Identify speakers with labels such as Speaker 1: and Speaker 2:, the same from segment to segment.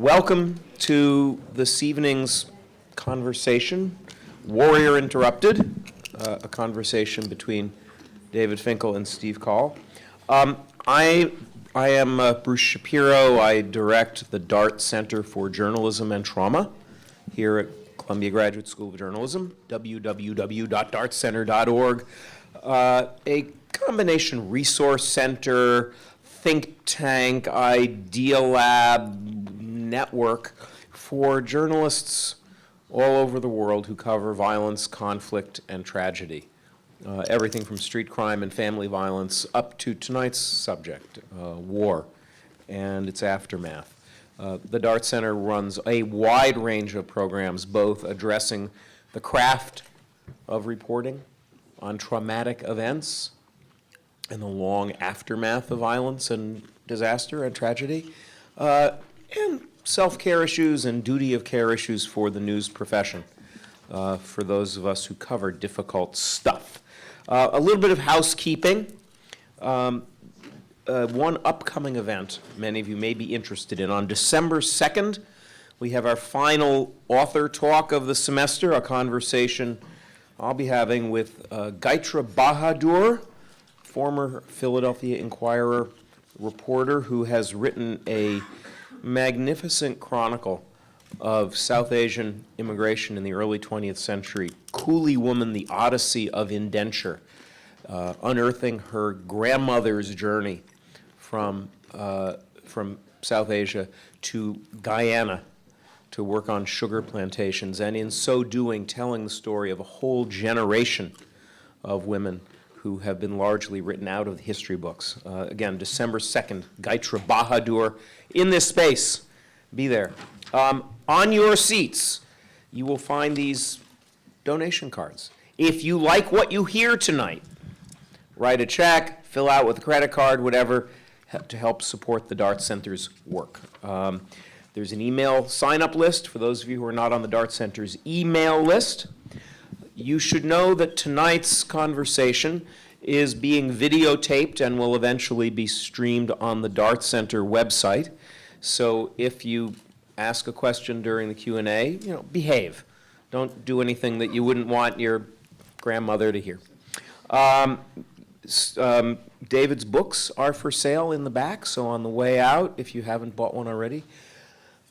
Speaker 1: Welcome to this evening's conversation, Warrior Interrupted, a conversation between David Finkel and Steve Coll. I am Bruce Shapiro. I direct the Dart Center for Journalism and Trauma here at Columbia Graduate School of Journalism, www.dartcenter.org, a combination resource center, think tank, idea lab network for journalists all over the world who cover violence, conflict, and tragedy. Everything from street crime and family violence up to tonight's subject, war and its aftermath. The Dart Center runs a wide range of programs, both addressing the craft of reporting on traumatic events and the long aftermath of violence and disaster and tragedy, and self-care issues and duty of care issues for the news profession, for those of us who cover difficult stuff. A little bit of housekeeping. One upcoming event many of you may be interested in. On December 2nd, we have our final author talk of the semester, a conversation I'll be having with Gaitra Bahadur, former Philadelphia Inquirer reporter who has written a magnificent chronicle of South Asian immigration in the early 20th century, Coolie Woman, the Odyssey of Indenture, unearthing her grandmother's journey from South Asia to Guyana to work on sugar plantations, and in so doing telling the story of a whole generation of women who have been largely written out of the history books. Again, December 2nd, Gaitra Bahadur, in this space. Be there. On your seats, you will find these donation cards. If you like what you hear tonight, write a check, fill out with a credit card, whatever, to help support the Dart Center's work. There's an email sign-up list for those of you who are not on the Dart Center's email list. You should know that tonight's conversation is being videotaped and will eventually be streamed on the Dart Center website. So if you ask a question during the Q&A, behave. Don't do anything that you wouldn't want your grandmother to hear. David's books are for sale in the back, so on the way out, if you haven't bought one already,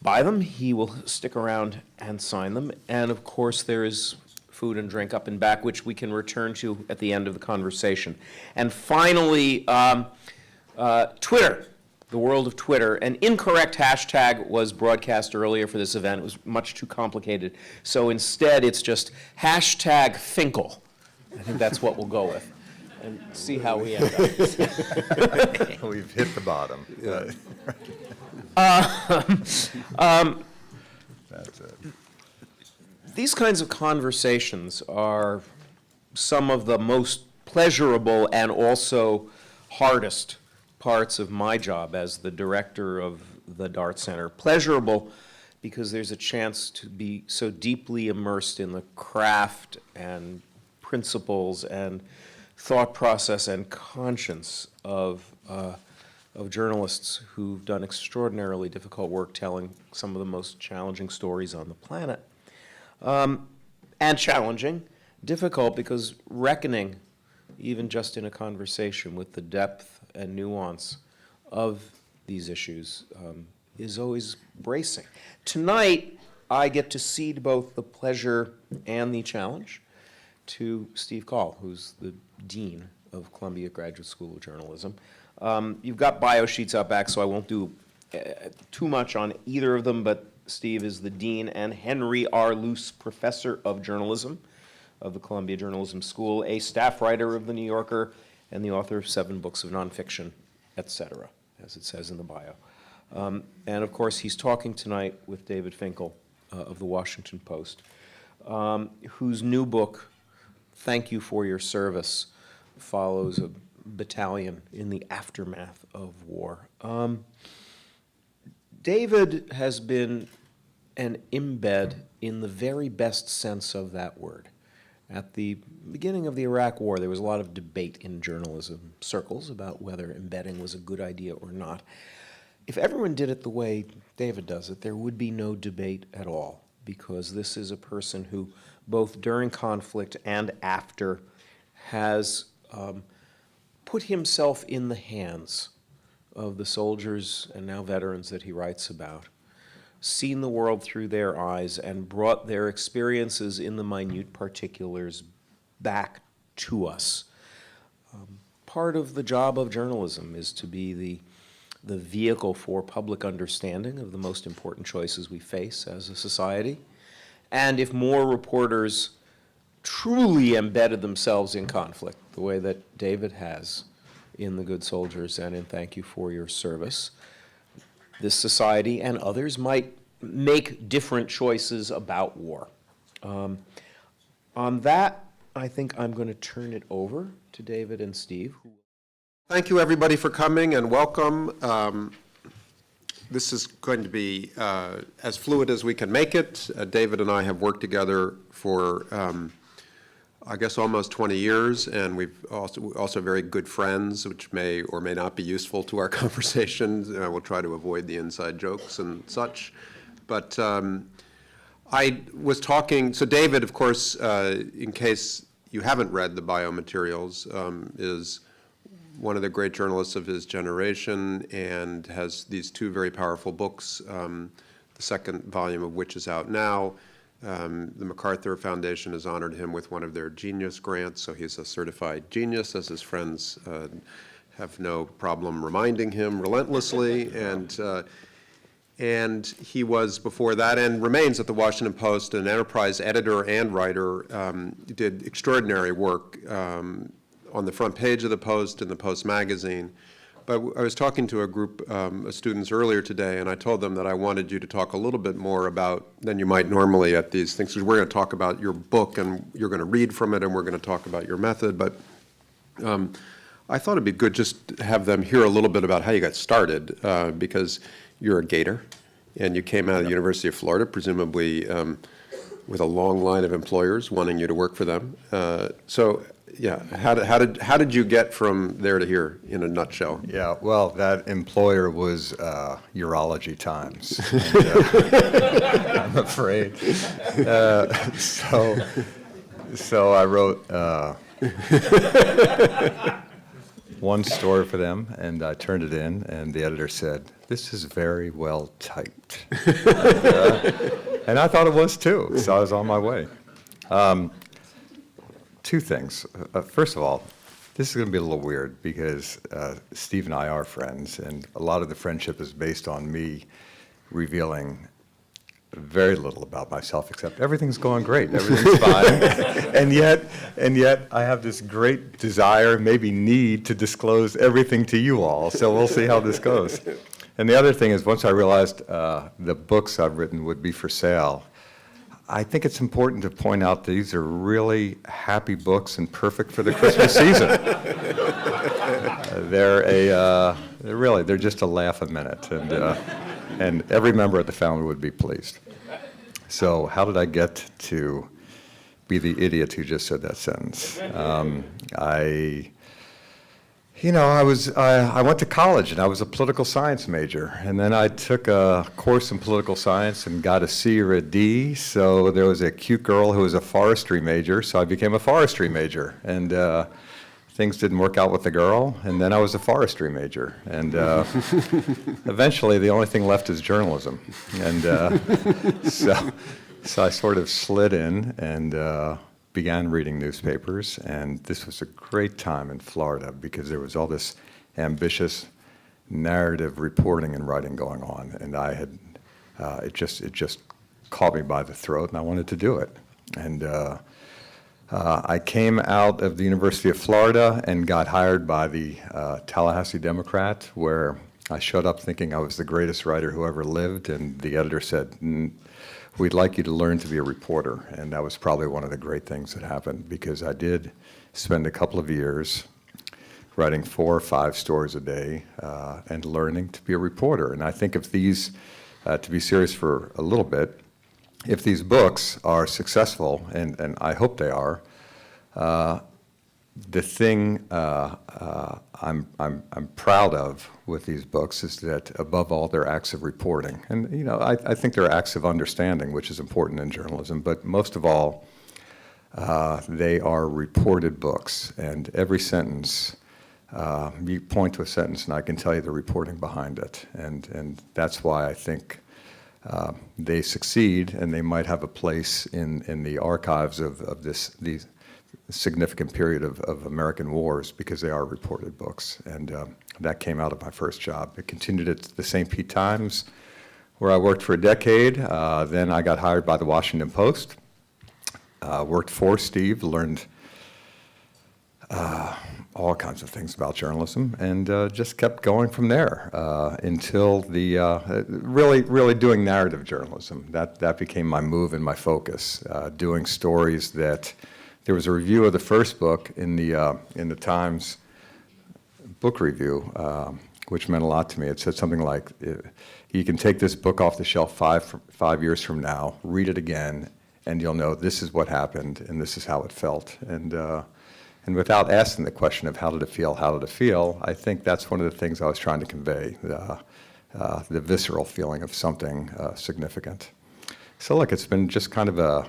Speaker 1: buy them. He will stick around and sign them. And of course, there is food and drink up and back, which we can return to at the end of the conversation. And finally, Twitter, the world of Twitter. An incorrect hashtag was broadcast earlier for this event. It was much too complicated. So instead, it's just hashtag Finkel. I think that's what we'll go with. And see how we end up.
Speaker 2: We've hit the bottom. That's it.
Speaker 1: These kinds of conversations are some of the most pleasurable and also hardest parts of my job as the director of the Dart Center. Pleasurable because there's a chance to be so deeply immersed in the craft and principles and thought process and conscience of journalists who've done extraordinarily difficult work telling some of the most challenging stories on the planet. And challenging, difficult, because reckoning, even just in a conversation, with the depth and nuance of these issues is always bracing. Tonight, I get to cede both the pleasure and the challenge to Steve Coll, who's the Dean of Columbia Graduate School of Journalism. You've got bio sheets out back, so I won't do too much on either of them, but Steve is the Dean and Henry R. Luce Professor of Journalism of the Columbia Journalism School, a staff writer of The New Yorker, and the author of 7 books of nonfiction, etc., as it says in the bio. And of course, he's talking tonight with David Finkel of the Washington Post, whose new book, Thank You for Your Service, follows a battalion in the aftermath of war. David has been an embed in the very best sense of that word. At the beginning of the Iraq War, there was a lot of debate in journalism circles about whether embedding was a good idea or not. if everyone did it the way David does it, there would be no debate at all, because this is a person who, both during conflict and after, has put himself in the hands of the soldiers and now veterans that he writes about, seen the world through their eyes, and brought their experiences in the minute particulars back to us. Part of the job of journalism is to be the vehicle for public understanding of the most important choices we face as a society. And if more reporters truly embedded themselves in conflict, the way that David has in The Good Soldiers and in Thank You for Your Service, this society and others might make different choices about war. On that, I think I'm going to turn it over to David and Steve.
Speaker 3: Thank you, everybody, for coming, and welcome. This is going to be as fluid as we can make it. David and I have worked together for, I guess, almost 20 years, and we've also very good friends, which may or may not be useful to our conversations. We'll try to avoid the inside jokes and such. But I was talking, so David, of course, in case you haven't read the biomaterials, is one of the great journalists of his generation and has these two very powerful books, the second volume of which is out now. The MacArthur Foundation has honored him with one of their genius grants, so he's a certified genius, as his friends have no problem reminding him relentlessly. And he was, before that, and remains at the Washington Post, an enterprise editor and writer, did extraordinary work on the front page of the Post and the Post magazine. But I was talking to a group of students earlier today, and I told them that I wanted you to talk a little bit more about than you might normally at these things, because we're going to talk about your book, and you're going to read from it, and we're going to talk about your method. But I thought it'd be good just to have them hear a little bit about how you got started, because you're a Gator, and you came out of the University of Florida, presumably with a long line of employers wanting you to work for them. So, yeah, how did you get from there to here, in a nutshell?
Speaker 2: Yeah, well, that employer was Urology Times, and, I'm afraid. So I wrote one story for them, and I turned it in, and the editor said, "This is very well typed." And I thought it was too, so I was on my way. Two things. First of all, this is going to be a little weird because Steve and I are friends, and a lot of the friendship is based on me revealing very little about myself, except everything's going great, everything's fine, and yet I have this great desire, maybe need, to disclose everything to you all. So we'll see how this goes. And the other thing is, once I realized the books I've written would be for sale, I think it's important to point out that these are really happy books and perfect for the Christmas season. They're just a laugh a minute, and every member of the family would be pleased. So how did I get to be the idiot who just said that sentence? I went to college and I was a political science major, and then I took a course in political science and got a C or a D. So there was a cute girl who was a forestry major, so I became a forestry major, and things didn't work out with the girl, and then I was a forestry major, and eventually the only thing left is journalism, and so I sort of slid in and began reading newspapers, and this was a great time in Florida because there was all this ambitious narrative reporting and writing going on, and I had it just caught me by the throat, and I wanted to do it. And I came out of the University of Florida and got hired by the Tallahassee Democrat, where I showed up thinking I was the greatest writer who ever lived, and the editor said, "We'd like you to learn to be a reporter." And that was probably one of the great things that happened, because I did spend a couple of years writing 4 or 5 stories a day and learning to be a reporter. And I think if these, to be serious for a little bit, if these books are successful, and I hope they are, the thing I'm proud of with these books is that above all, they're acts of reporting. And, you know, I think they're acts of understanding, which is important in journalism. But most of all, they are reported books. And every sentence, you point to a sentence and I can tell you the reporting behind it. And that's why I think they succeed, and they might have a place in the archives of these significant period of American wars, because they are reported books. And that came out of my first job. It continued at the St. Pete Times, where I worked for a decade. Then I got hired by the Washington Post. Worked for Steve, learned all kinds of things about journalism, and just kept going from there until the really doing narrative journalism. That became my move and my focus. Doing stories that there was a review of the first book in the Times book review, which meant a lot to me. It said something like, "You can take this book off the shelf 5 years from now, read it again, and you'll know this is what happened and this is how it felt." And without asking the question of how did it feel, I think that's one of the things I was trying to convey, the visceral feeling of something significant. So look, it's been just kind of a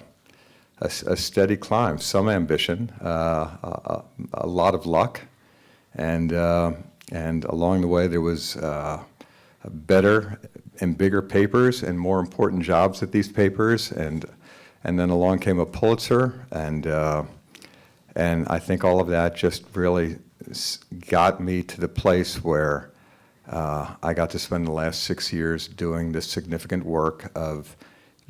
Speaker 2: steady climb, some ambition, a lot of luck, and along the way there was better and bigger papers and more important jobs at these papers, and then along came a Pulitzer, and I think all of that just really got me to the place where I got to spend the last 6 years doing this significant work of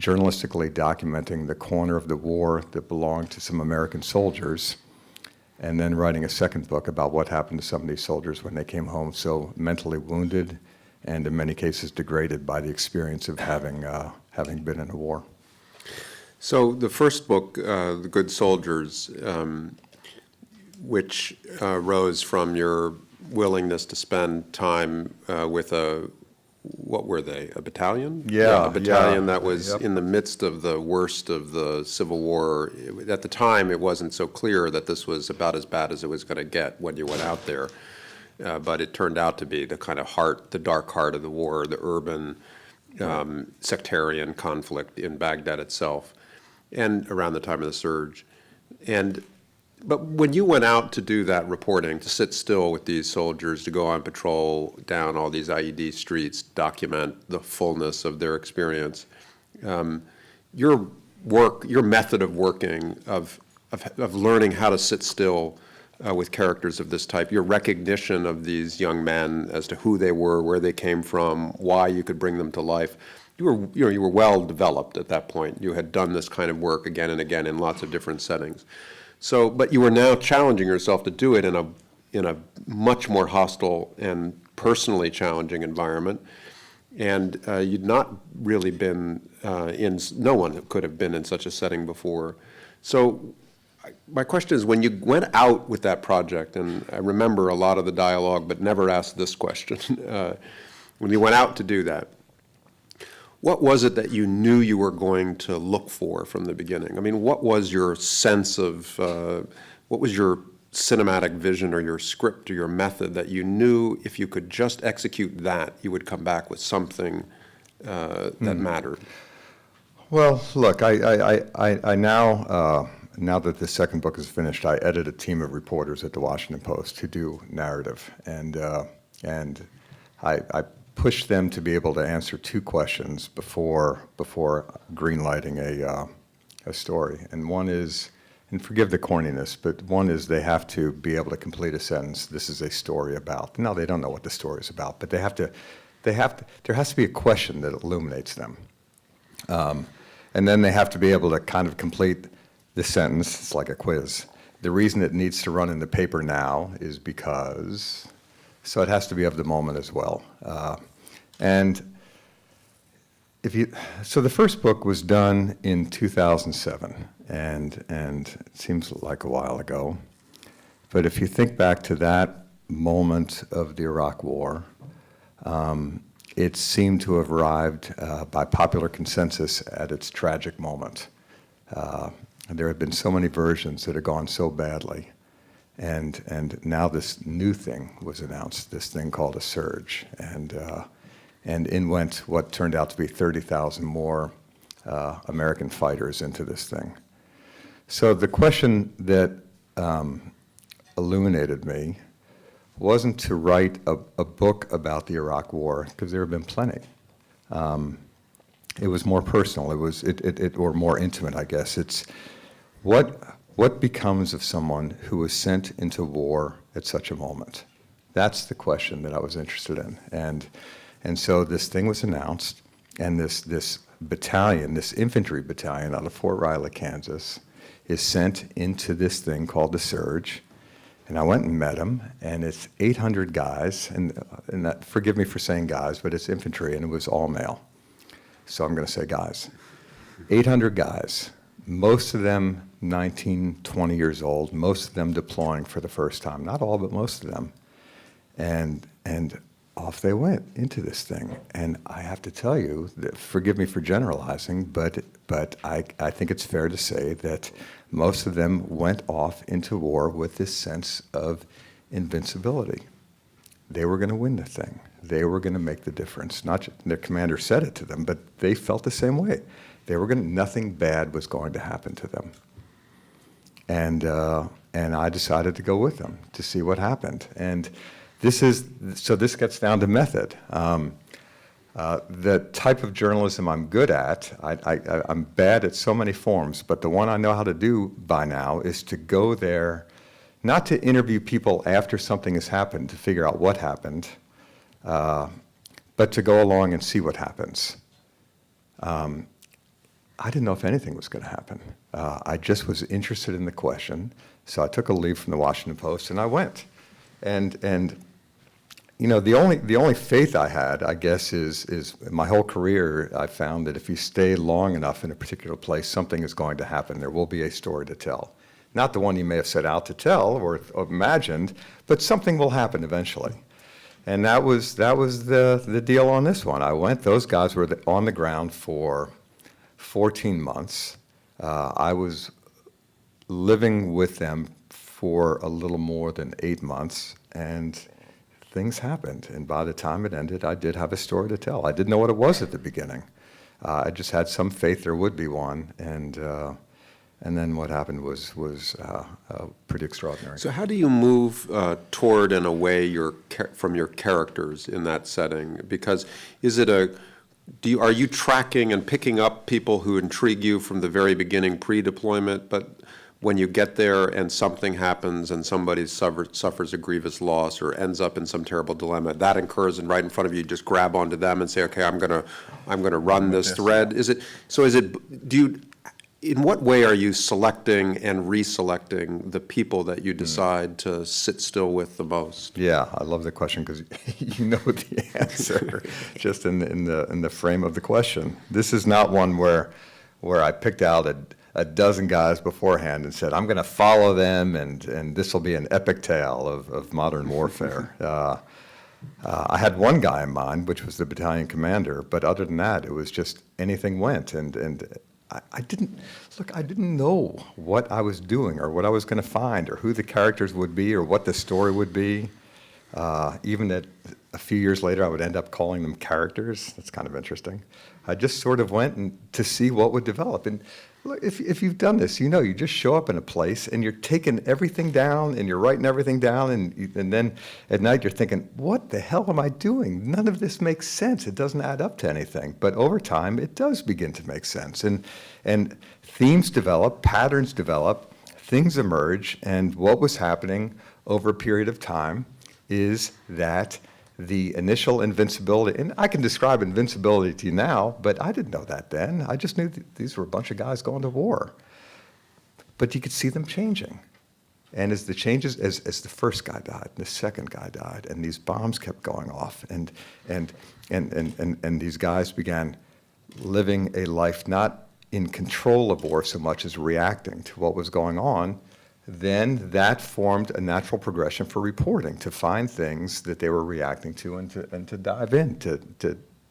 Speaker 2: journalistically documenting the corner of the war that belonged to some American soldiers, and then writing a second book about what happened to some of these soldiers when they came home so mentally wounded and in many cases degraded by the experience of having been in a war.
Speaker 3: So the first book, The Good Soldiers, which rose from your willingness to spend time with what were they, a battalion?
Speaker 2: Yeah,
Speaker 3: a battalion
Speaker 2: yeah.
Speaker 3: that was
Speaker 2: Yep.
Speaker 3: in the midst of the worst of the Civil War. At the time, it wasn't so clear that this was about as bad as it was going to get when you went out there. But it turned out to be the kind of heart, the dark heart of the war, the urban sectarian conflict in Baghdad itself, and around the time of the surge. But when you went out to do that reporting, to sit still with these soldiers, to go on patrol down all these IED streets, document the fullness of their experience, your method of working, of learning how to sit still with characters of this type, your recognition of these young men as to who they were, where they came from, why you could bring them to life, you were well developed at that point. You had done this kind of work again and again in lots of different settings. So, but you were now challenging yourself to do it in a much more hostile and personally challenging environment. And you'd not really been no one could have been in such a setting before. So my question is, when you went out with that project, and I remember a lot of the dialogue, but never asked this question, when you went out to do that, what was it that you knew you were going to look for from the beginning? I mean, what was your sense of, what was your cinematic vision or your script or your method that you knew if you could just execute that, you would come back with something that mattered?
Speaker 2: Well, look, I now that the second book is finished, I edit a team of reporters at the Washington Post who do narrative, and I push them to be able to answer two questions before greenlighting a story. And one is, and forgive the corniness, but one is they have to be able to complete a sentence, "This is a story about." No, they don't know what the story is about, but there has to be a question that illuminates them. And then they have to be able to kind of complete the sentence. It's like a quiz. The reason it needs to run in the paper now is because, so it has to be of the moment as well. So the first book was done in 2007, and it seems like a while ago. But if you think back to that moment of the Iraq War, it seemed to have arrived by popular consensus at its tragic moment. There had been so many versions that had gone so badly. And now this new thing was announced, this thing called a surge. And in went what turned out to be 30,000 more American fighters into this thing. So the question that illuminated me wasn't to write a book about the Iraq War, because there have been plenty. It was more personal. It was or more intimate, I guess. It's what becomes of someone who was sent into war at such a moment. That's the question that I was interested in. And so this thing was announced, and this battalion, this infantry battalion out of Fort Riley, Kansas, is sent into this thing called the Surge. And I went and met them, and it's 800 guys, and that, forgive me for saying guys, but it's infantry, and it was all male. So I'm going to say guys. 800 guys, most of them 19, 20 years old, most of them deploying for the first time. Not all, but most of them. And off they went into this thing. And I have to tell you, that, forgive me for generalizing, but I think it's fair to say that most of them went off into war with this sense of invincibility. They were going to win the thing. They were going to make the difference. Not just, their commander said it to them, but they felt the same way. Nothing bad was going to happen to them. And I decided to go with them to see what happened. And this gets down to method. The type of journalism I'm good at, I'm bad at so many forms, but the one I know how to do by now is to go there, not to interview people after something has happened to figure out what happened, but to go along and see what happens. I didn't know if anything was going to happen. I just was interested in the question, so I took a leave from the Washington Post and I went. And you know, the only faith I had, I guess, is my whole career. I found that if you stay long enough in a particular place, something is going to happen. There will be a story to tell, not the one you may have set out to tell or imagined, but something will happen eventually. And that was the deal on this one. I went. Those guys were on the ground for 14 months. I was living with them for a little more than 8 months, and things happened. And by the time it ended, I did have a story to tell. I didn't know what it was at the beginning. I just had some faith there would be one, and then what happened was pretty extraordinary.
Speaker 3: So how do you move toward and away from your characters in that setting? Because are you tracking and picking up people who intrigue you from the very beginning pre-deployment, but when you get there and something happens and somebody suffers a grievous loss or ends up in some terrible dilemma, that occurs and right in front of you, just grab onto them and say, okay, I'm gonna run this thread? In what way are you selecting and reselecting the people that you decide to sit still with the most?
Speaker 2: Yeah, I love the question because you know the answer just in the frame of the question. This is not one where I picked out a dozen guys beforehand and said, I'm going to follow them and this will be an epic tale of modern warfare. I had one guy in mind, which was the battalion commander, but other than that, it was just anything went. And I didn't know what I was doing or what I was going to find or who the characters would be or what the story would be. Even that a few years later, I would end up calling them characters. That's kind of interesting. I just sort of went to see what would develop. And look, if you've done this, you know, you just show up in a place and you're taking everything down and you're writing everything down, and then at night you're thinking, what the hell am I doing? None of this makes sense. It doesn't add up to anything. But over time, it does begin to make sense. And themes develop, patterns develop, things emerge, and what was happening over a period of time is that the initial invincibility, and I can describe invincibility to you now, but I didn't know that then. I just knew these were a bunch of guys going to war. But you could see them changing. And as the changes, as the first guy died, and the second guy died, and these bombs kept going off, and these guys began living a life not in control of war so much as reacting to what was going on, then that formed a natural progression for reporting, to find things that they were reacting to and to dive in, to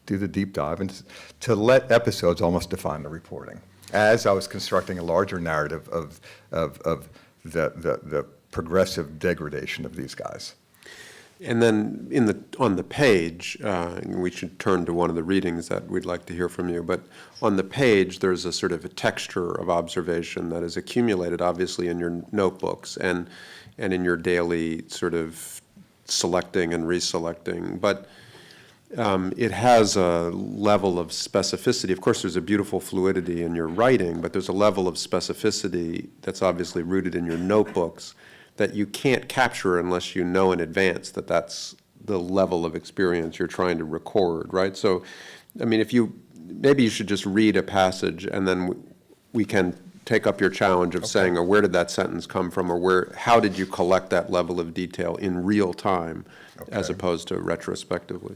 Speaker 2: do the deep dive, and to let episodes almost define the reporting. As I was constructing a larger narrative of the progressive degradation of these guys.
Speaker 3: And then on the page, and we should turn to one of the readings that we'd like to hear from you, but on the page, there's a sort of a texture of observation that is accumulated, obviously, in your notebooks and in your daily sort of selecting and reselecting. But it has a level of specificity. Of course, there's a beautiful fluidity in your writing, but there's a level of specificity that's obviously rooted in your notebooks that you can't capture unless you know in advance that that's the level of experience you're trying to record, right? So, I mean, maybe you should just read a passage and then we can take up your challenge of saying, or where did that sentence come from, or how did you collect that level of detail in real time as opposed to retrospectively?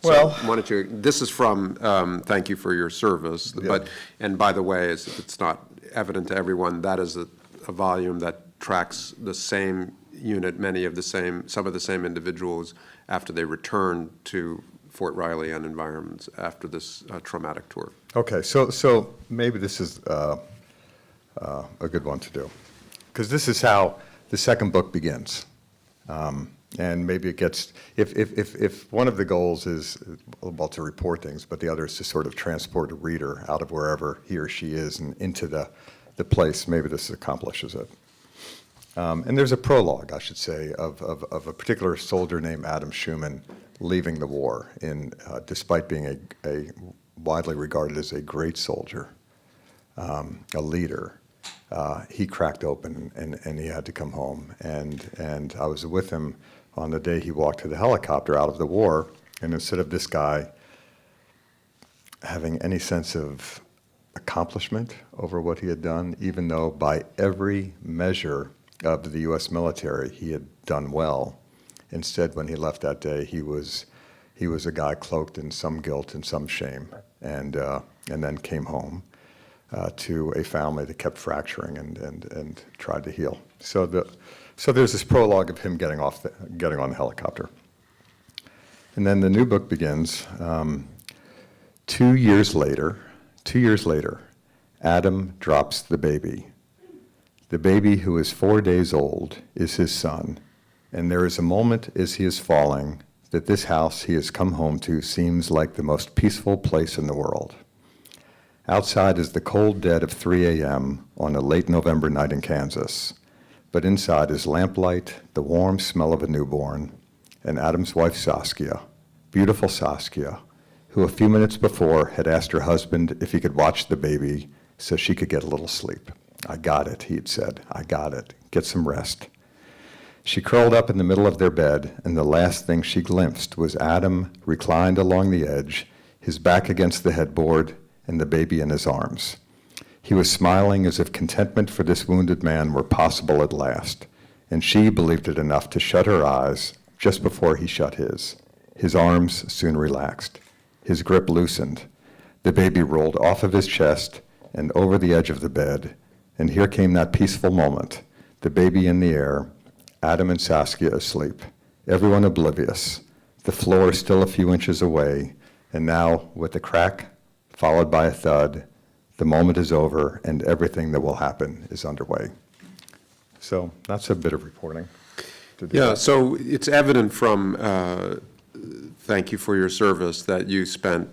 Speaker 2: Well,
Speaker 3: So why don't you, this is from, thank you for your service, but, and by the way, it's not evident to everyone, that is a volume that tracks the same unit, some of the same individuals after they return to Fort Riley and environments after this traumatic tour.
Speaker 2: Okay, so maybe this is a good one to do, because this is how the second book begins. And maybe it gets, if one of the goals is, well, to report things, but the other is to sort of transport a reader out of wherever he or she is and into the place, maybe this accomplishes it. And there's a prologue, I should say, of a particular soldier named Adam Schumann leaving the war, despite being a widely regarded as a great soldier, a leader. He cracked open and he had to come home. And I was with him on the day he walked to the helicopter out of the war, and instead of this guy having any sense of accomplishment over what he had done, even though by every measure of the U.S. military he had done well, instead when he left that day he was a guy cloaked in some guilt and some shame, and then came home to a family that kept fracturing and tried to heal. So there's this prologue of him getting on the helicopter. And then the new book begins. 2 years later, Adam drops the baby. The baby, who is 4 days old, is his son, and there is a moment as he is falling that this house he has come home to seems like the most peaceful place in the world. Outside is the cold dead of 3 a.m. on a late November night in Kansas, but inside is lamplight, the warm smell of a newborn, and Adam's wife Saskia, beautiful Saskia, who a few minutes before had asked her husband if he could watch the baby so she could get a little sleep. "I got it," he'd said. "I got it. Get some rest." She curled up in the middle of their bed, and the last thing she glimpsed was Adam reclined along the edge, his back against the headboard, and the baby in his arms. He was smiling as if contentment for this wounded man were possible at last, and she believed it enough to shut her eyes just before he shut his. His arms soon relaxed. His grip loosened. The baby rolled off of his chest and over the edge of the bed, and here came that peaceful moment, the baby in the air, Adam and Saskia asleep, everyone oblivious, the floor still a few inches away, and now, with a crack followed by a thud, the moment is over and everything that will happen is underway. So that's a bit of reporting to do.
Speaker 3: Yeah, so it's evident from, thank you for your service, that you spent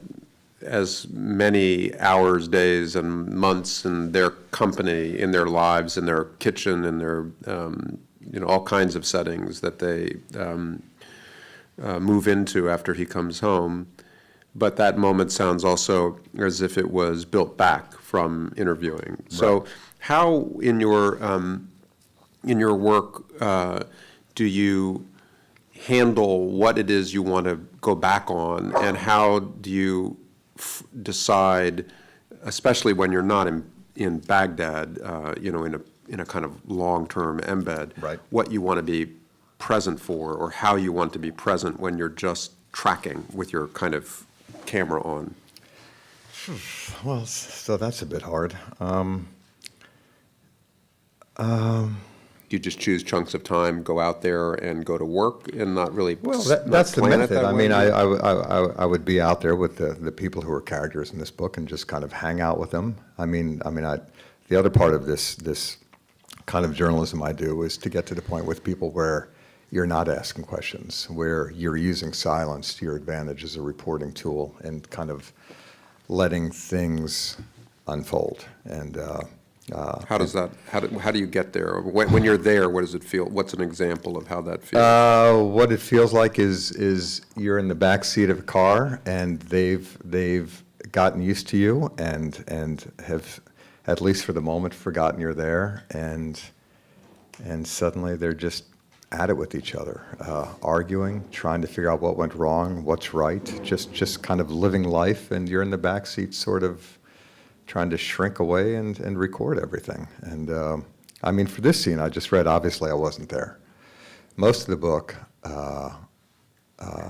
Speaker 3: as many hours, days, and months in their company, in their lives, in their kitchen, in their, all kinds of settings that they move into after he comes home. But that moment sounds also as if it was built back from interviewing. Right. So how in your work do you handle what it is you want to go back on, and how do you decide, especially when you're not in Baghdad, in a kind of long-term embed,
Speaker 2: right,
Speaker 3: what you want to be present for, or how you want to be present when you're just tracking with your kind of camera on?
Speaker 2: Well, so that's a bit hard.
Speaker 3: You just choose chunks of time, go out there and go to work, and not really.
Speaker 2: Well, that's the method. I mean, I would be out there with the people who are characters in this book and just kind of hang out with them. The other part of this kind of journalism I do is to get to the point with people where you're not asking questions, where you're using silence to your advantage as a reporting tool and kind of letting things unfold. And
Speaker 3: How does that, how do you get there? When you're there, what does it feel? What's an example of how that feels?
Speaker 2: what it feels like is you're in the back seat of a car and they've gotten used to you and have, at least for the moment, forgotten you're there, and suddenly they're just at it with each other, arguing, trying to figure out what went wrong, what's right, just kind of living life, and you're in the back seat sort of trying to shrink away and record everything. And I mean, for this scene I just read, obviously I wasn't there. Most of the book,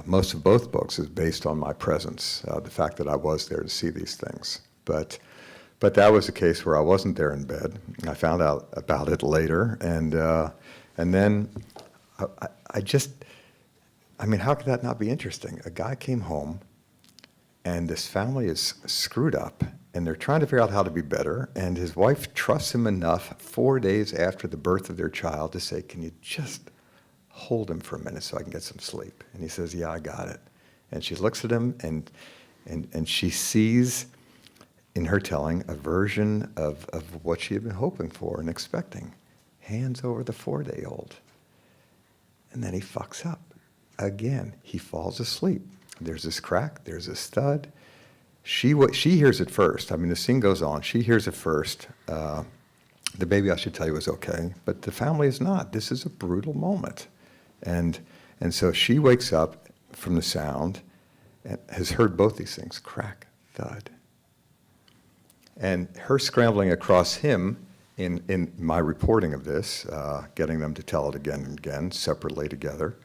Speaker 2: most of both books is based on my presence, the fact that I was there to see these things. But that was a case where I wasn't there in bed. I found out about it later, and then I mean, how could that not be interesting? A guy came home, and this family is screwed up, and they're trying to figure out how to be better, and his wife trusts him enough 4 days after the birth of their child to say, can you just hold him for a minute so I can get some sleep? And he says, yeah, I got it. And she looks at him, and she sees in her telling a version of what she had been hoping for and expecting. Hands over the 4-day-old. And then he fucks up. Again, he falls asleep. There's this crack, there's this thud. She hears it first. I mean, the scene goes on. She hears it first. The baby, I should tell you, is okay, but the family is not. This is a brutal moment. And so she wakes up from the sound and has heard both these things, crack, thud. And her scrambling across him in my reporting of this, getting them to tell it again and again, separately together,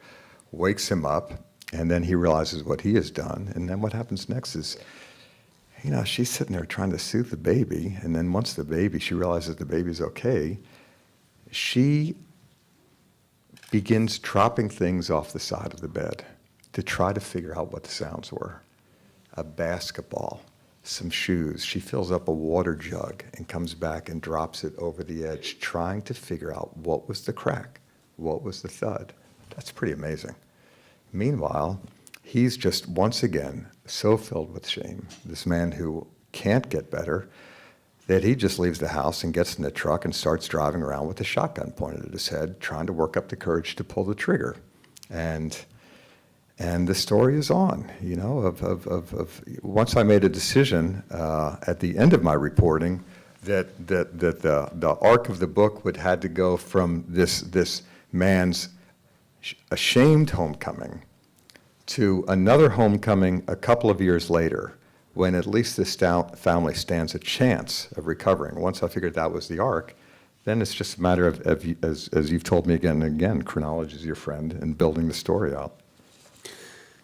Speaker 2: wakes him up, and then he realizes what he has done. And then what happens next is, you know, she's sitting there trying to soothe the baby, and then once she realizes the baby's okay, she begins dropping things off the side of the bed to try to figure out what the sounds were. A basketball, some shoes. She fills up a water jug and comes back and drops it over the edge, trying to figure out what was the crack, what was the thud. That's pretty amazing. Meanwhile, he's just once again so filled with shame, this man who can't get better, that he just leaves the house and gets in the truck and starts driving around with a shotgun pointed at his head, trying to work up the courage to pull the trigger. And the story is on, you know, of once I made a decision at the end of my reporting that the arc of the book had to go from this man's ashamed homecoming to another homecoming a couple of years later, when at least this family stands a chance of recovering. Once I figured that was the arc, then it's just a matter of as you've told me again and again, chronology is your friend, and building the story out.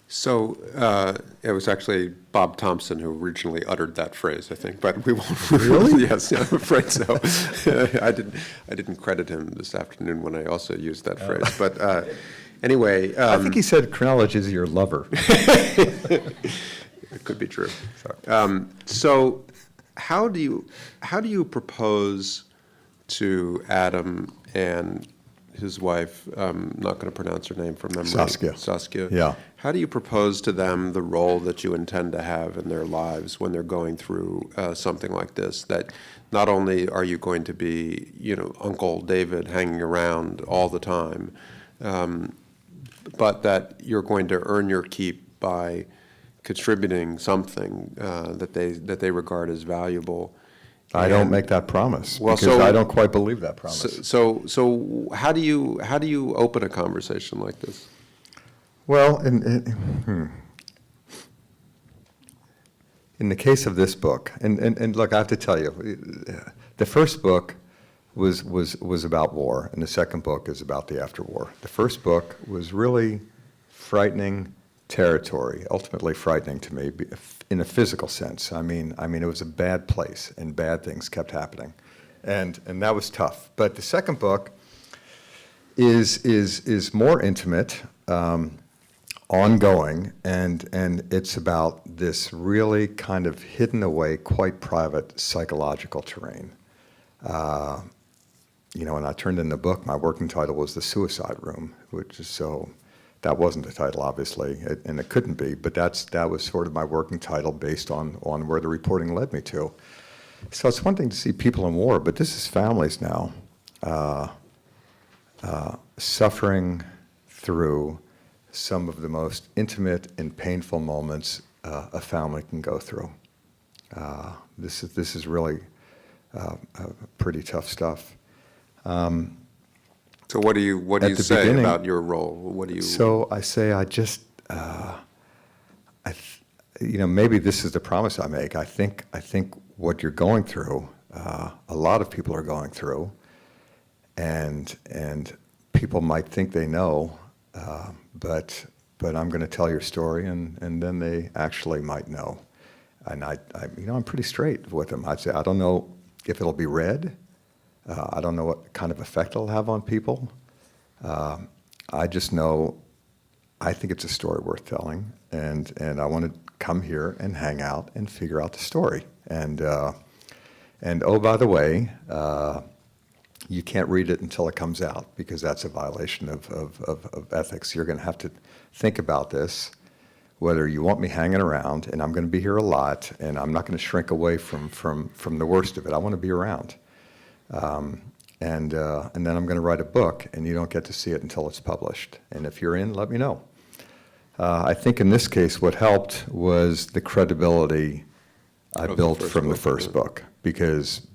Speaker 3: So it was actually Bob Thompson who originally uttered that phrase, I think, but we won't. Really? Yes, I'm afraid so. I didn't credit him this afternoon when I also used that phrase. But anyway,
Speaker 2: I think he said chronology is your lover.
Speaker 3: It could be true. So how do you propose to Adam and his wife, I'm not going to pronounce her name from memory. Saskia.
Speaker 2: Yeah.
Speaker 3: How do you propose to them the role that you intend to have in their lives when they're going through something like this? That not only are you going to be, you know, Uncle David hanging around all the time, but that you're going to earn your keep by contributing something that they regard as valuable.
Speaker 2: I don't make that promise, because I don't quite believe that promise.
Speaker 3: So how do you open a conversation like this?
Speaker 2: Well, in the case of this book, and look, I have to tell you, the first book was about war, and the second book is about the after-war. The first book was really frightening territory, ultimately frightening to me in a physical sense. I mean, it was a bad place, and bad things kept happening, and that was tough. But the second book is more intimate, ongoing, and it's about this really kind of hidden away, quite private psychological terrain. when I turned in the book, my working title was The Suicide Room, which is that wasn't the title, obviously, and it couldn't be, but that was sort of my working title based on where the reporting led me to. So it's one thing to see people in war, but this is families now suffering through some of the most intimate and painful moments a family can go through. This is really pretty tough stuff.
Speaker 3: So what do you say
Speaker 2: beginning,
Speaker 3: about your role? What do you?
Speaker 2: So I say maybe this is the promise I make. I think what you're going through, a lot of people are going through, and people might think they know, but I'm going to tell your story, and then they actually might know. And I'm pretty straight with them. I'd say I don't know if it'll be read. I don't know what kind of effect it'll have on people. I just know I think it's a story worth telling, and I want to come here and hang out and figure out the story. And oh, by the way, you can't read it until it comes out, because that's a violation of ethics. You're going to have to think about this, whether you want me hanging around, and I'm going to be here a lot, and I'm not going to shrink away from the worst of it. I want to be around. And then I'm going to write a book, and you don't get to see it until it's published. And if you're in, let me know. I think in this case, what helped was the credibility I built from the first book, because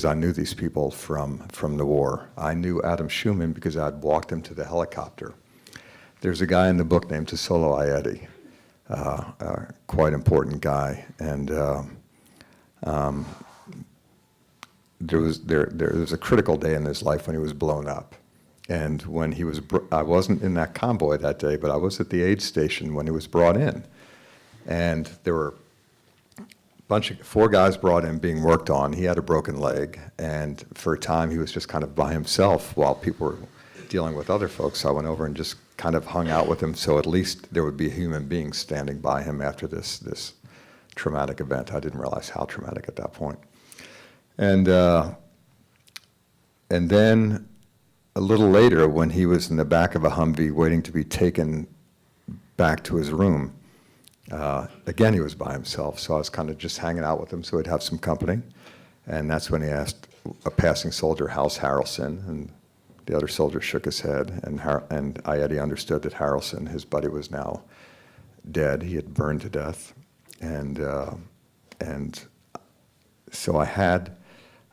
Speaker 2: I knew these people from the war. I knew Adam Schumann because I'd walked him to the helicopter. There's a guy in the book named Tesolo Ayeti, a quite important guy, and there was a critical day in his life when he was blown up. And when he was, I wasn't in that convoy that day, but I was at the aid station when he was brought in. And there were four guys brought in being worked on. He had a broken leg, and for a time he was just kind of by himself while people were dealing with other folks. So I went over and just kind of hung out with him, so at least there would be a human being standing by him after this traumatic event. I didn't realize how traumatic at that point. And then a little later, when he was in the back of a Humvee waiting to be taken back to his room, again, he was by himself, so I was kind of just hanging out with him so he'd have some company. And that's when he asked a passing soldier, "How's Harrelson?" And the other soldier shook his head, and Ayeti understood that Harrelson, his buddy, was now dead. He had burned to death. And so I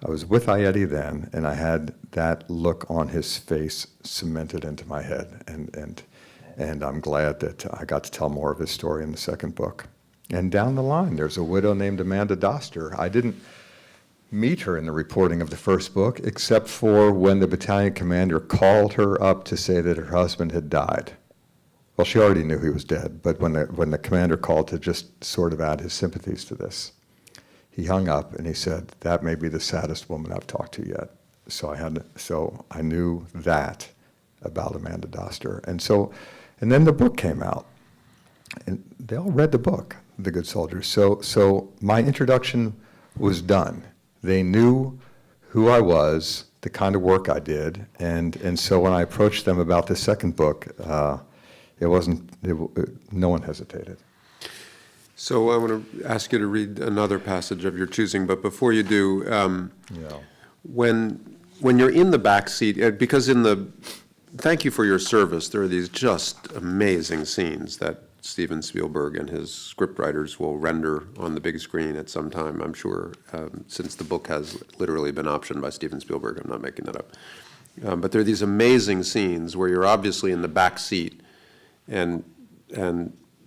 Speaker 2: was with Ayeti then, and I had that look on his face cemented into my head, and I'm glad that I got to tell more of his story in the second book. And down the line, there's a widow named Amanda Doster. I didn't meet her in the reporting of the first book, except for when the battalion commander called her up to say that her husband had died. Well, she already knew he was dead, but when the commander called to just sort of add his sympathies to this, he hung up and he said, "That may be the saddest woman I've talked to yet." So I knew that about Amanda Doster. And then the book came out, and they all read the book, The Good Soldiers. So my introduction was done. They knew who I was, the kind of work I did, and so when I approached them about the second book, no one hesitated.
Speaker 3: So I want to ask you to read another passage of your choosing, but before you do, when you're in the back seat, because thank you for your service, there are these just amazing scenes that Steven Spielberg and his scriptwriters will render on the big screen at some time, I'm sure, since the book has literally been optioned by Steven Spielberg. I'm not making that up. But there are these amazing scenes where you're obviously in the back seat, and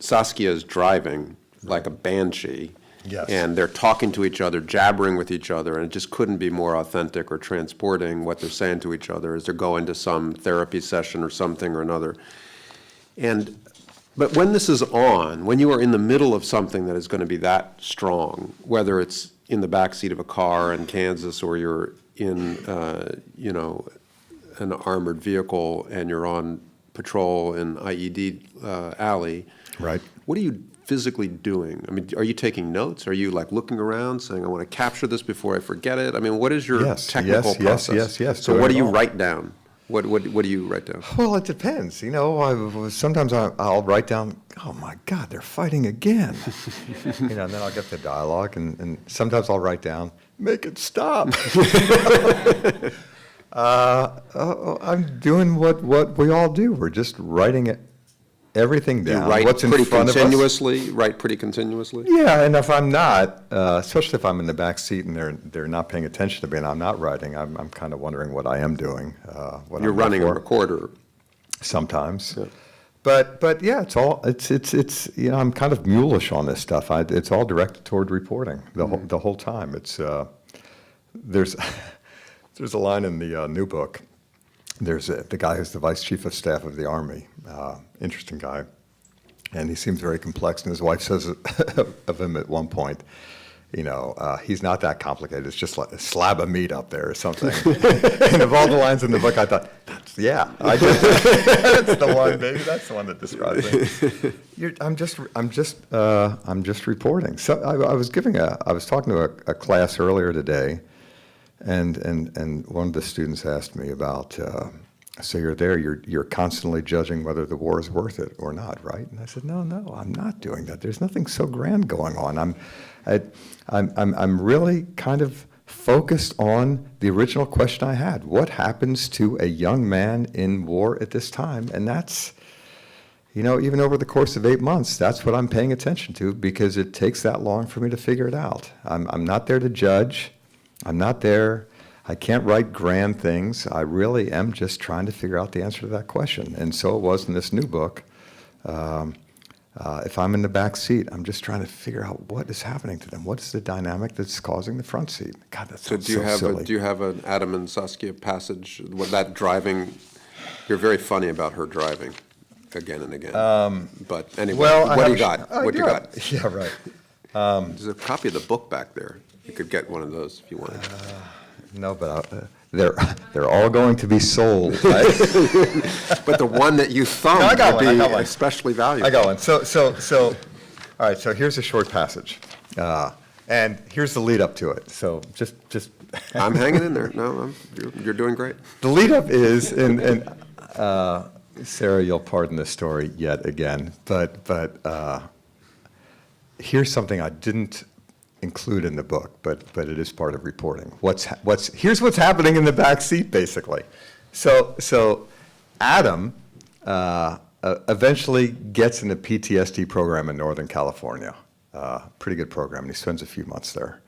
Speaker 3: Saskia is driving like a banshee.
Speaker 2: Yes.
Speaker 3: And they're talking to each other, jabbering with each other, and it just couldn't be more authentic or transporting what they're saying to each other as they're going to some therapy session or something or another. But when this is on, when you are in the middle of something that is going to be that strong, whether it's in the backseat of a car in Kansas or you're in, an armored vehicle and you're on patrol in IED alley,
Speaker 2: Right.
Speaker 3: what do you physically doing? I mean, are you taking notes? Are you like looking around saying, I want to capture this before I forget it? I mean, what is your technical process?
Speaker 2: Yes.
Speaker 3: So what do you write down? What do you write down?
Speaker 2: Well, it depends. You know, sometimes I'll write down, oh my God, they're fighting again. And then I'll get the dialogue, and sometimes I'll write down, make it stop. I'm doing what we all do. We're just writing everything down.
Speaker 3: You write
Speaker 2: what's in
Speaker 3: pretty
Speaker 2: front
Speaker 3: continuously? Write pretty continuously?
Speaker 2: Yeah, and if I'm not, especially if I'm in the back seat and they're not paying attention to me and I'm not writing, I'm kind of wondering what I am doing. What
Speaker 3: You're
Speaker 2: I'm
Speaker 3: running a
Speaker 2: for.
Speaker 3: recorder.
Speaker 2: Sometimes.
Speaker 3: Yeah.
Speaker 2: But yeah, it's I'm kind of mulish on this stuff. It's all directed toward reporting the whole time. It's there's a line in the new book. There's the guy who's the vice chief of staff of the Army, interesting guy, and he seems very complex. And his wife says of him at one point, he's not that complicated. It's just like a slab of meat up there or something. And of all the lines in the book, I thought, that's the one, baby. That's the one that describes me. I'm just reporting. So I was talking to a class earlier today, and one of the students asked me about. So you're there. You're constantly judging whether the war is worth it or not, right? And I said, no, I'm not doing that. There's nothing so grand going on. I'm really kind of focused on the original question I had. What happens to a young man in war at this time? And that's, even over the course of 8 months, that's what I'm paying attention to because it takes that long for me to figure it out. I'm not there to judge. I'm not there. I can't write grand things. I really am just trying to figure out the answer to that question. And so it was in this new book. If I'm in the back seat, I'm just trying to figure out what is happening to them. What is the dynamic that's causing the front seat? God, that's so silly.
Speaker 3: Do you have an Adam and Saskia passage? With that driving, you're very funny about her driving again and again. But anyway, what do you got? What do you got?
Speaker 2: Yeah, right.
Speaker 3: There's a copy of the book back there. You could get one of those if you wanted.
Speaker 2: No, but they're all going to be sold. Right?
Speaker 3: But the one that you thumbed would be especially valuable.
Speaker 2: I got one. So, all right. So here's a short passage, and here's the lead up to it. So just.
Speaker 3: I'm hanging in there. No, you're doing great.
Speaker 2: The lead up is, and Sarah, you'll pardon this story yet again, but here's something I didn't include in the book, but it is part of reporting. Here's what's happening in the back seat, basically. So Adam eventually gets in a PTSD program in Northern California. Pretty good program, and he spends a few months there.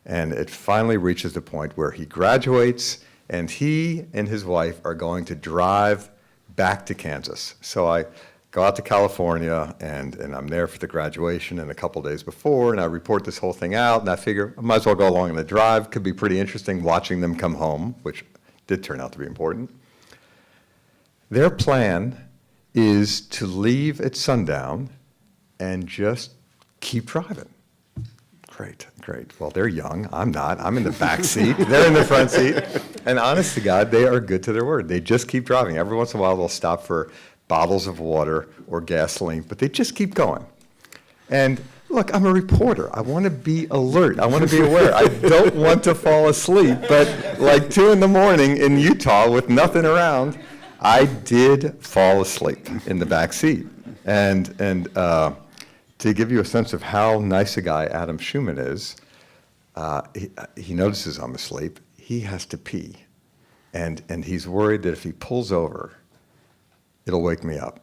Speaker 2: And it finally reaches the point where he graduates, and he and his wife are going to drive back to Kansas. So I go out to California, and I'm there for the graduation and a couple days before, and I report this whole thing out, and I figure I might as well go along on the drive. Could be pretty interesting watching them come home, which did turn out to be important. Their plan is to leave at sundown and just keep driving. Great. Well, they're young. I'm not. I'm in the back seat. They're in the front seat. And honest to God, they are good to their word. They just keep driving. Every once in a while, they'll stop for bottles of water or gasoline, but they just keep going. And look, I'm a reporter. I want to be alert. I want to be aware. I don't want to fall asleep, but like 2 a.m. in Utah with nothing around, I did fall asleep in the back seat. And to give you a sense of how nice a guy Adam Schumann is, he notices I'm asleep. He has to pee. And he's worried that if he pulls over, it'll wake me up.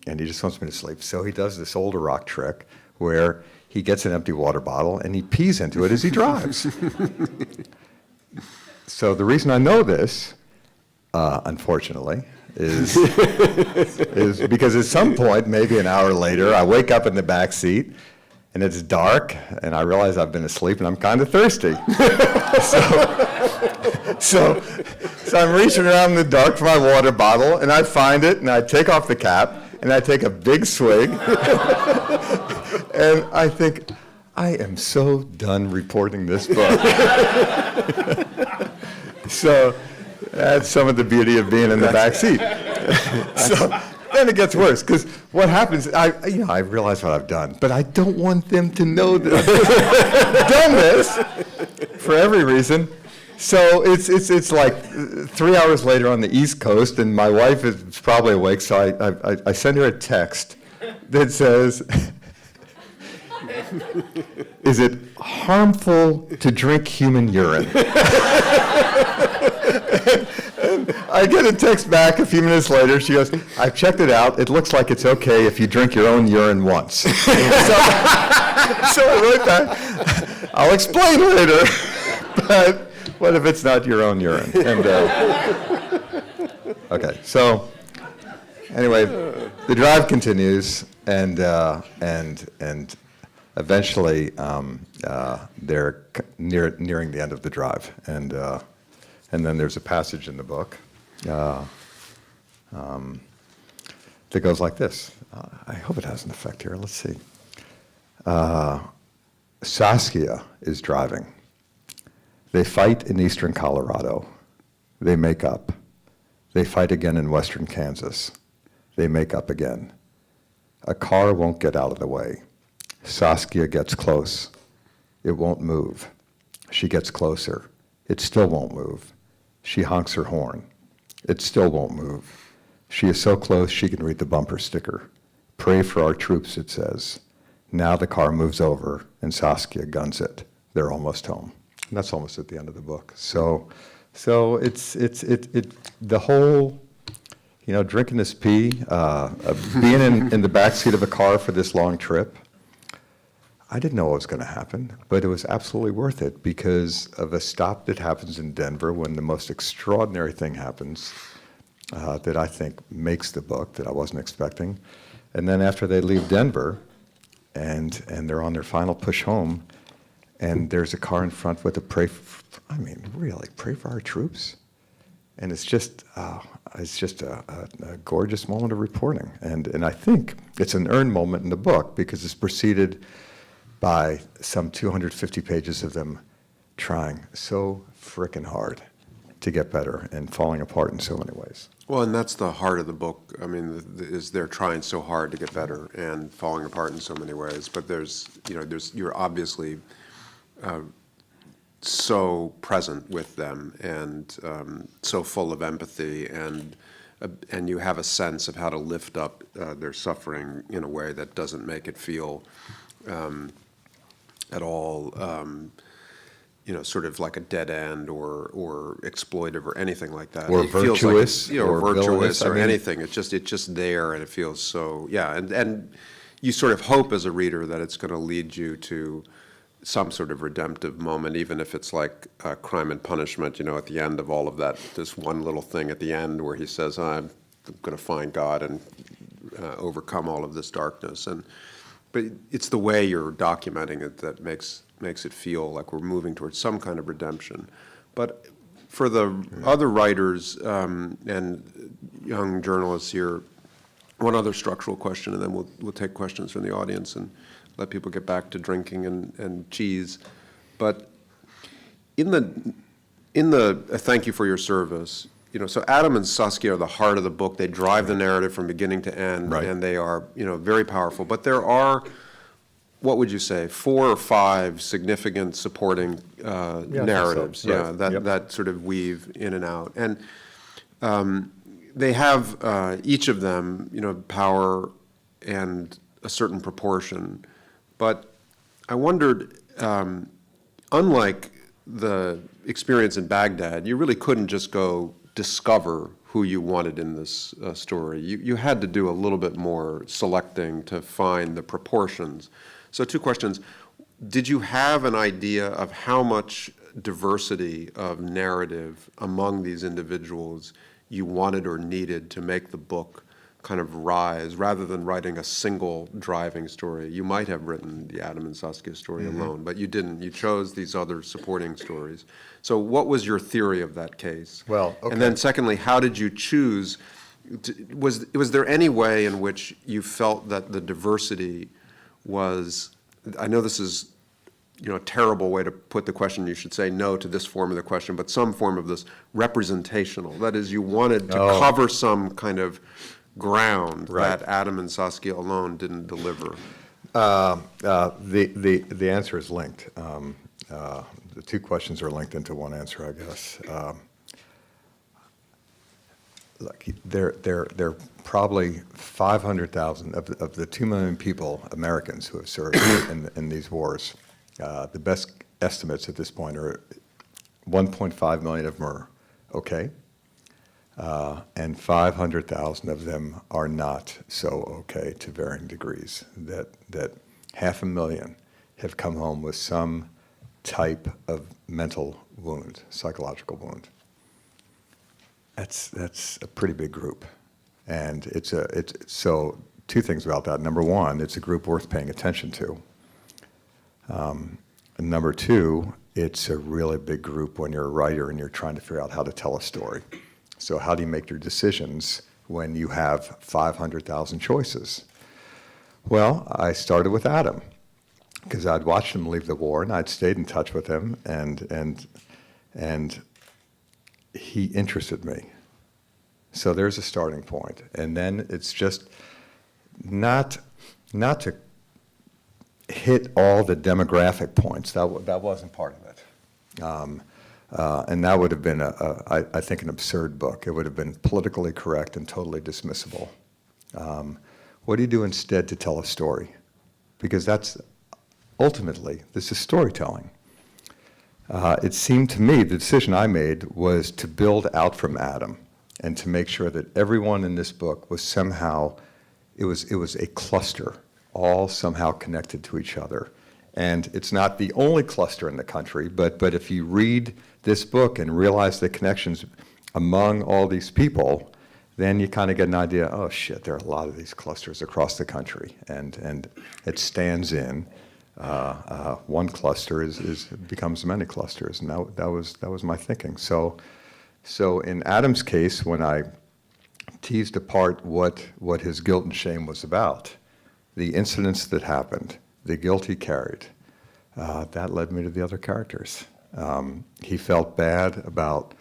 Speaker 2: And he just wants me to sleep. So he does this old rock trick where he gets an empty water bottle and he pees into it as he drives. So the reason I know this, unfortunately, is because at some point, maybe an hour later, I wake up in the back seat and it's dark and I realize I've been asleep and I'm kind of thirsty. So I'm reaching around in the dark for my water bottle and I find it and I take off the cap and I take a big swig and I think, I am so done reporting this book. So that's some of the beauty of being in the back seat. then it gets worse, because what happens, I realize what I've done, but I don't want them to know that I've done this for every reason. So it's like 3 hours later on the East Coast, and my wife is probably awake, so I send her a text that says, is it harmful to drink human urine? I get a text back a few minutes later. She goes, I've checked it out. It looks like it's okay if you drink your own urine once. So I wrote back, I'll explain later, but what if it's not your own urine? And, okay, so anyway, the drive continues, and eventually they're nearing the end of the drive, and then there's a passage in the book that goes like this. I hope it has an effect here. Let's see. Saskia is driving. They fight in eastern Colorado. They make up. They fight again in western Kansas. They make up again. A car won't get out of the way. Saskia gets close. It won't move. She gets closer. It still won't move. She honks her horn. It still won't move. She is so close she can read the bumper sticker. Pray for our troops, it says. Now the car moves over and Saskia guns it. They're almost home. And that's almost at the end of the book. So it's the whole, drinking this pee, being in the backseat of a car for this long trip. I didn't know what was going to happen, but it was absolutely worth it because of a stop that happens in Denver when the most extraordinary thing happens that I think makes the book that I wasn't expecting. And then after they leave Denver and they're on their final push home, and there's a car in front with a pray for our troops. And it's just a gorgeous moment of reporting. And I think it's an earned moment in the book because it's preceded by some 250 pages of them trying so frickin' hard to get better and falling apart in so many ways.
Speaker 3: Well, and that's the heart of the book. I mean, is they're trying so hard to get better and falling apart in so many ways. But you're obviously so present with them and so full of empathy, and you have a sense of how to lift up their suffering in a way that doesn't make it feel at all sort of like a dead end or exploitive or anything like that.
Speaker 2: Or
Speaker 3: it feels
Speaker 2: virtuous,
Speaker 3: like
Speaker 2: or
Speaker 3: virtuous
Speaker 2: villainous,
Speaker 3: or anything. It's just there, and it feels so, yeah. And you sort of hope as a reader that it's going to lead you to some sort of redemptive moment, even if it's like Crime and Punishment, at the end of all of that, this one little thing at the end where he says, I'm going to find God and overcome all of this darkness. But it's the way you're documenting it that makes it feel like we're moving towards some kind of redemption. But for the other writers and young journalists here, one other structural question, and then we'll take questions from the audience and let people get back to drinking and cheese. But in the thank you for your service, so Adam and Saskia are the heart of the book. They drive the narrative from beginning to end,
Speaker 2: right.
Speaker 3: And they are, very powerful. But there are, what would you say, 4 or 5 significant supporting narratives,
Speaker 2: so. Right.
Speaker 3: That sort of weave in and out. And they have, each of them, power and a certain proportion. But I wondered, unlike the experience in Baghdad, you really couldn't just go discover who you wanted in this story. You had to do a little bit more selecting to find the proportions. So 2 questions. Did you have an idea of how much diversity of narrative among these individuals you wanted or needed to make the book kind of rise, rather than writing a single driving story? You might have written the Adam and Saskia story alone, but you didn't. You chose these other supporting stories. So what was your theory of that case?
Speaker 2: Well, okay.
Speaker 3: And then secondly, how did you choose? Was there any way in which you felt that the diversity was, I know this is a terrible way to put the question, you should say no to this form of the question, but some form of this representational. That is, you wanted to cover some kind of ground
Speaker 2: Right.
Speaker 3: that Adam and Saskia alone didn't deliver?
Speaker 2: The answer is linked. The two questions are linked into one answer, I guess. Look, there are probably 500,000 of the 2 million people, Americans, who have served in these wars. The best estimates at this point are 1.5 million of them are okay, and 500,000 of them are not so okay to varying degrees. That 500,000 have come home with some type of mental wound, psychological wound. That's a pretty big group, and so two things about that. Number one, it's a group worth paying attention to. And number two, it's a really big group when you're a writer and you're trying to figure out how to tell a story. So how do you make your decisions when you have 500,000 choices? Well, I started with Adam, because I'd watched him leave the war and I'd stayed in touch with him, and he interested me. So there's a starting point. And then it's just not to hit all the demographic points. That wasn't part of it. And that would have been, I think, an absurd book. It would have been politically correct and totally dismissible. What do you do instead to tell a story? Because that's ultimately, this is storytelling. It seemed to me the decision I made was to build out from Adam and to make sure that everyone in this book was somehow, it was a cluster, all somehow connected to each other. And it's not the only cluster in the country, but if you read this book and realize the connections among all these people, then you kind of get an idea, oh shit, there are a lot of these clusters across the country, and it stands in. One cluster becomes many clusters, and that was my thinking. So in Adam's case, when I teased apart what his guilt and shame was about, the incidents that happened, the guilt he carried, that led me to the other characters. He felt bad about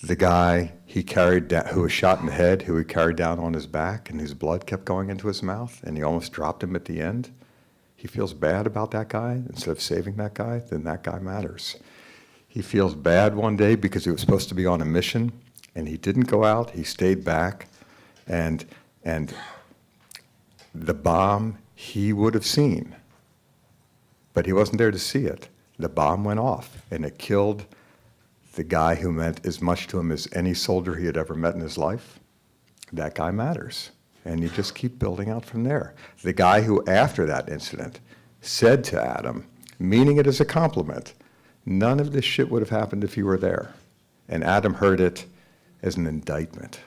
Speaker 2: the guy he carried down, who was shot in the head, who he carried down on his back, and whose blood kept going into his mouth, and he almost dropped him at the end. He feels bad about that guy. Instead of saving that guy, then that guy matters. He feels bad one day because he was supposed to be on a mission, and he didn't go out. He stayed back, and the bomb he would have seen, but he wasn't there to see it. The bomb went off, and it killed the guy who meant as much to him as any soldier he had ever met in his life. That guy matters. And you just keep building out from there. The guy who, after that incident, said to Adam, meaning it as a compliment, none of this shit would have happened if you were there. And Adam heard it as an indictment.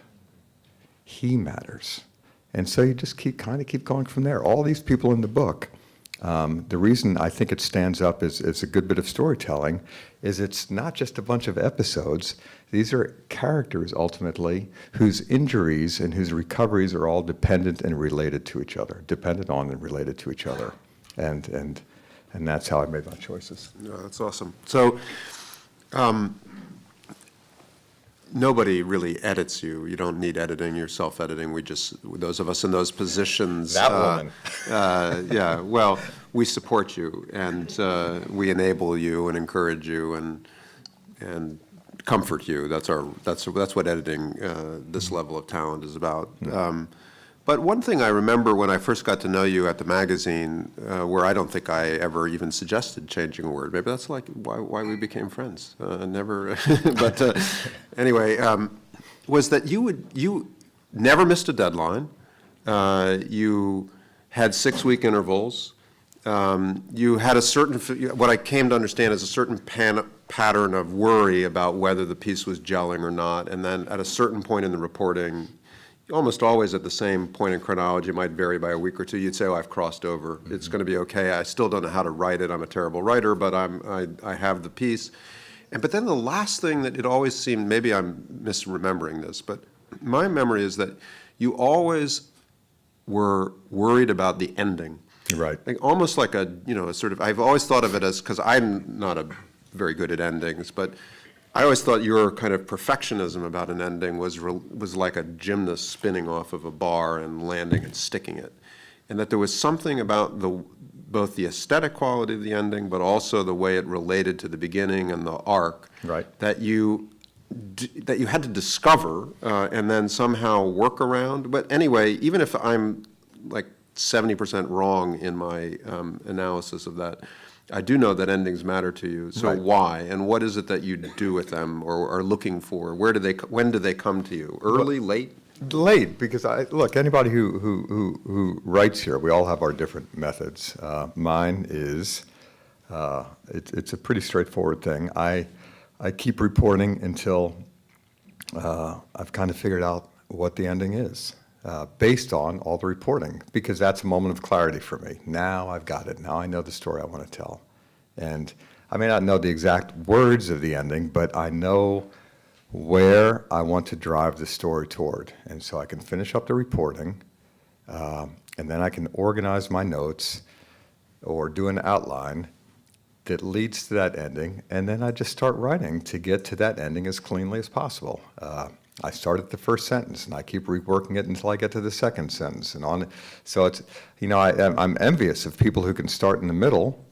Speaker 2: He matters. And so you just keep going from there. All these people in the book, the reason I think it stands up as a good bit of storytelling is it's not just a bunch of episodes. These are characters, ultimately, whose injuries and whose recoveries are all dependent and related to each other, dependent on and related to each other. And that's how I made my choices.
Speaker 3: No, that's awesome. So nobody really edits you. You don't need editing. You're self-editing. Those of us in those positions.
Speaker 2: That woman.
Speaker 3: Yeah, well, we support you, and we enable you and encourage you and comfort you. That's what editing this level of talent is about. But one thing I remember when I first got to know you at the magazine, where I don't think I ever even suggested changing a word. Maybe that's like why we became friends. Never, but anyway, was that you never missed a deadline. You had 6-week intervals. You had a certain, what I came to understand is a certain pattern of worry about whether the piece was gelling or not, and then at a certain point in the reporting, almost always at the same point in chronology, it might vary by a week or two, you'd say, oh, I've crossed over. It's going to be okay. I still don't know how to write it. I'm a terrible writer, but I have the piece. But then the last thing that it always seemed, maybe I'm misremembering this, but my memory is that you always were worried about the ending.
Speaker 2: Right.
Speaker 3: Like, almost like a sort of, I've always thought of it as, because I'm not very good at endings, but I always thought your kind of perfectionism about an ending was like a gymnast spinning off of a bar and landing and sticking it, and that there was something about both the aesthetic quality of the ending, but also the way it related to the beginning and the arc,
Speaker 2: Right.
Speaker 3: that you had to discover and then somehow work around. But anyway, even if I'm like 70% wrong in my analysis of that, I do know that endings matter to you. So
Speaker 2: Right.
Speaker 3: why, and what is it that you do with them or are looking for? When do they come to you? Early, late?
Speaker 2: Late, because look, anybody who writes here, we all have our different methods. Mine is, it's a pretty straightforward thing. I keep reporting until I've kind of figured out what the ending is, based on all the reporting, because that's a moment of clarity for me. Now I've got it. Now I know the story I want to tell. And I may not know the exact words of the ending, but I know where I want to drive the story toward. And so I can finish up the reporting, and then I can organize my notes or do an outline that leads to that ending, and then I just start writing to get to that ending as cleanly as possible. I start at the first sentence, and I keep reworking it until I get to the second sentence, and on. So it's, I'm envious of people who can start in the middle.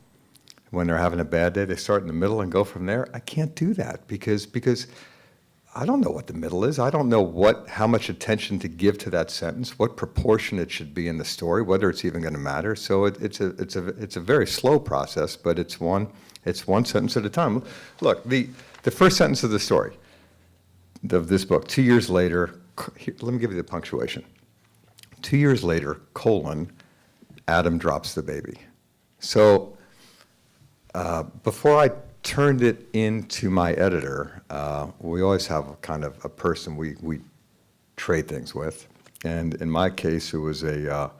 Speaker 2: When they're having a bad day, they start in the middle and go from there. I can't do that because I don't know what the middle is. I don't know how much attention to give to that sentence, what proportion it should be in the story, whether it's even going to matter. So it's a very slow process, but it's one sentence at a time. Look, the first sentence of the story of this book, 2 years later, let me give you the punctuation. 2 years later, Adam drops the baby. So before I turned it into my editor, we always have kind of a person we trade things with. And in my case, it was a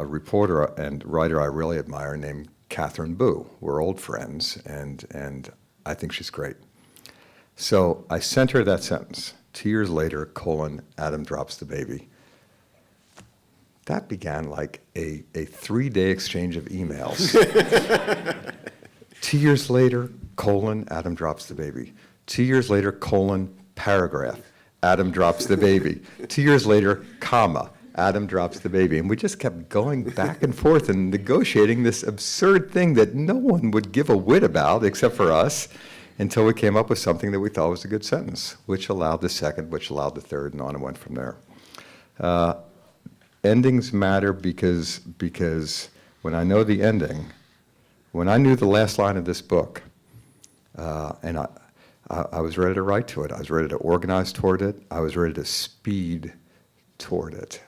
Speaker 2: reporter and writer I really admire named Catherine Boo. We're old friends, and I think she's great. So I sent her that sentence, 2 years later, Adam drops the baby. That began like a 3-day exchange of emails. 2 years later, Adam drops the baby. 2 years later, paragraph, Adam drops the baby. 2 years later, comma, Adam drops the baby. And we just kept going back and forth and negotiating this absurd thing that no one would give a whit about except for us, until we came up with something that we thought was a good sentence, which allowed the second, which allowed the third, and on and went from there. Endings matter because when I know the ending, when I knew the last line of this book, and I was ready to write to it. I was ready to organize toward it. I was ready to speed toward it.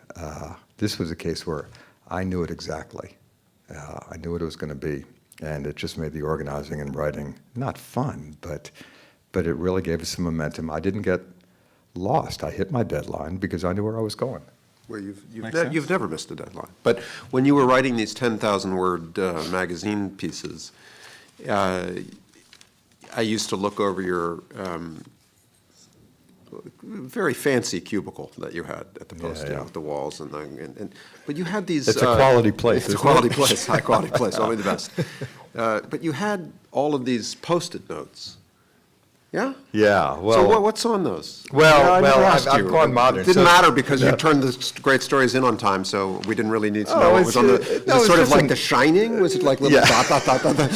Speaker 2: This was a case where I knew it exactly. I knew what it was going to be, and it just made the organizing and writing not fun, but it really gave us some momentum. I didn't get lost. I hit my deadline because I knew where I was going.
Speaker 3: Well, you've never missed a deadline. But when you were writing these 10,000-word magazine pieces, I used to look over your very fancy cubicle that you had at the post, with the walls but you had these.
Speaker 2: It's a quality place.
Speaker 3: It's a quality place, high quality place, only the best. But you had all of these Post-it notes. Yeah?
Speaker 2: Yeah, well.
Speaker 3: So what's on those?
Speaker 2: Well,
Speaker 3: I've
Speaker 2: gone modern.
Speaker 3: It didn't matter because you turned the great stories in on time, so we didn't really need to know what was on the. Was it sort of like The Shining? Was it like little dot, dot, dot, dot, dot?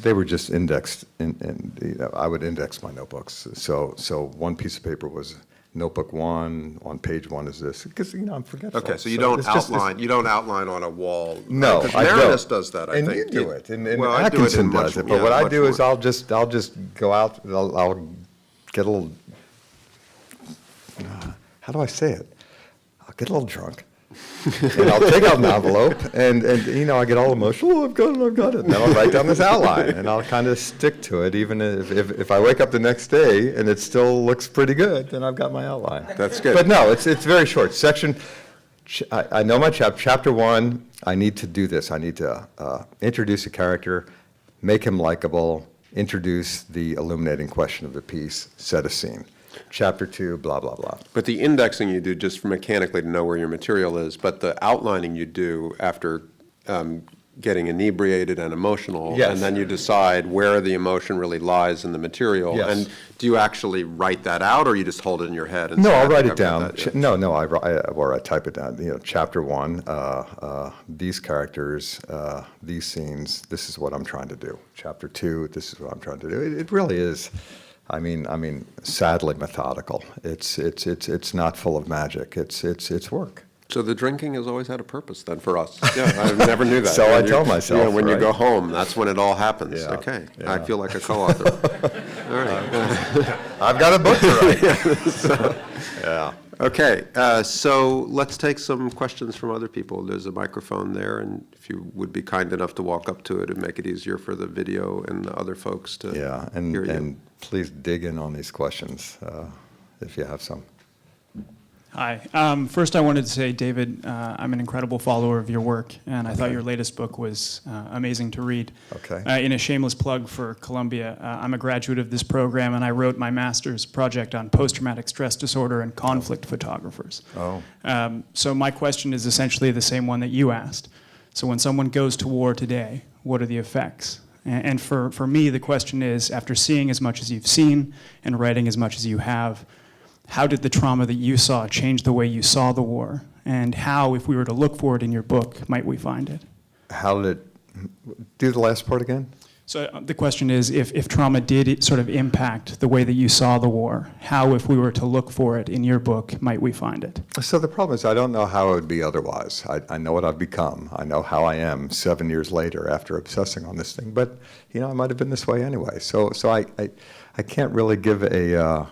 Speaker 2: They were just indexed, and I would index my notebooks. So one piece of paper was notebook 1, on page 1 is this, because I'm forgetful.
Speaker 3: Okay, so you don't outline. You don't outline on a wall.
Speaker 2: No,
Speaker 3: because
Speaker 2: I don't.
Speaker 3: Marinus does that. I
Speaker 2: and
Speaker 3: think
Speaker 2: you do it, and
Speaker 3: well, I do it
Speaker 2: Atkinson
Speaker 3: in much-
Speaker 2: does it. But
Speaker 3: yeah,
Speaker 2: what I
Speaker 3: much
Speaker 2: do is
Speaker 3: more.
Speaker 2: I'll just go out. I'll get a little. How do I say it? I'll get a little drunk. And I'll take out an envelope, and I get all emotional. Oh, I've got it. And then I'll write down this outline, and I'll kind of stick to it, even if I wake up the next day and it still looks pretty good, then I've got my outline.
Speaker 3: That's good.
Speaker 2: But no, it's very short. I know my chapter 1. I need to do this. I need to introduce a character, make him likable, introduce the illuminating question of the piece, set a scene. Chapter 2, blah, blah, blah.
Speaker 3: But the indexing you do just mechanically to know where your material is, but the outlining you do after getting inebriated and emotional.
Speaker 2: Yes.
Speaker 3: And then you decide where the emotion really lies in the material.
Speaker 2: Yes.
Speaker 3: And do you actually write that out, or you just hold it in your head? And
Speaker 2: No,
Speaker 3: say,
Speaker 2: I'll
Speaker 3: "I think
Speaker 2: write it
Speaker 3: I've got
Speaker 2: down.
Speaker 3: that," yeah.
Speaker 2: Or I type it down. Chapter 1, these characters, these scenes, this is what I'm trying to do. Chapter 2, this is what I'm trying to do. It really is, I mean, sadly methodical. It's not full of magic. It's work.
Speaker 3: So the drinking has always had a purpose then for us. Yeah, I never knew that.
Speaker 2: So
Speaker 3: When
Speaker 2: I
Speaker 3: you-
Speaker 2: tell myself,
Speaker 3: yeah, when you
Speaker 2: right?
Speaker 3: go home, that's when it all happens.
Speaker 2: Yeah,
Speaker 3: Okay,
Speaker 2: yeah.
Speaker 3: I feel like a co-author. All right.
Speaker 2: I've got a book to write. Yeah.
Speaker 3: Okay, so let's take some questions from other people. There's a microphone there, and if you would be kind enough to walk up to it and make it easier for the video and the other folks to
Speaker 2: Yeah,
Speaker 3: hear you.
Speaker 2: and please dig in on these questions if you have some.
Speaker 4: Hi. First, I wanted to say, David, I'm an incredible follower of your work, and I thought your latest book was amazing to read.
Speaker 2: Okay.
Speaker 4: In a shameless plug for Columbia, I'm a graduate of this program, and I wrote my master's project on post-traumatic stress disorder and conflict photographers.
Speaker 2: Oh.
Speaker 4: So my question is essentially the same one that you asked. So when someone goes to war today, what are the effects? And for me, the question is, after seeing as much as you've seen and writing as much as you have, how did the trauma that you saw change the way you saw the war? And how, if we were to look for it in your book, might we find it?
Speaker 2: How did it, do the last part again?
Speaker 4: So the question is, if trauma did sort of impact the way that you saw the war, how, if we were to look for it in your book, might we find it?
Speaker 2: So the problem is I don't know how it would be otherwise. I know what I've become. I know how I am 7 years later after obsessing on this thing. But, I might have been this way anyway. So I can't really give a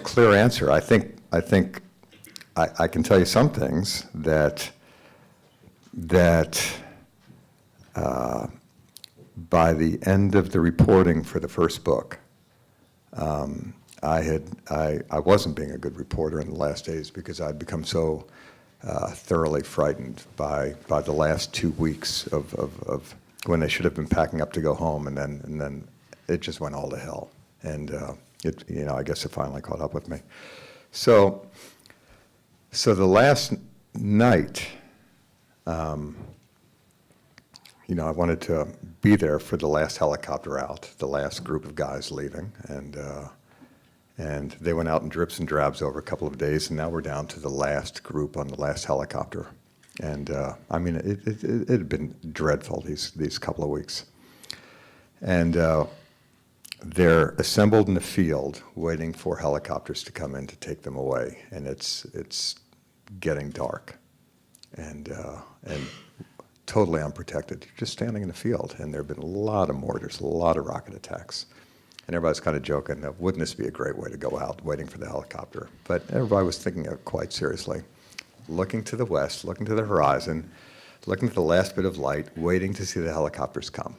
Speaker 2: clear answer. I think I can tell you some things that by the end of the reporting for the first book, I wasn't being a good reporter in the last days because I'd become so thoroughly frightened by the last 2 weeks of when they should have been packing up to go home, and then it just went all to hell. And I guess it finally caught up with me. So the last night, I wanted to be there for the last helicopter out, the last group of guys leaving, and they went out in drips and drabs over a couple of days, and now we're down to the last group on the last helicopter. And it had been dreadful these couple of weeks. And they're assembled in the field, waiting for helicopters to come in to take them away, and it's getting dark, and totally unprotected. You're just standing in the field, and there have been a lot of mortars, a lot of rocket attacks, and everybody's kind of joking, wouldn't this be a great way to go out, waiting for the helicopter? But everybody was thinking of it quite seriously, looking to the west, looking to the horizon, looking at the last bit of light, waiting to see the helicopters come.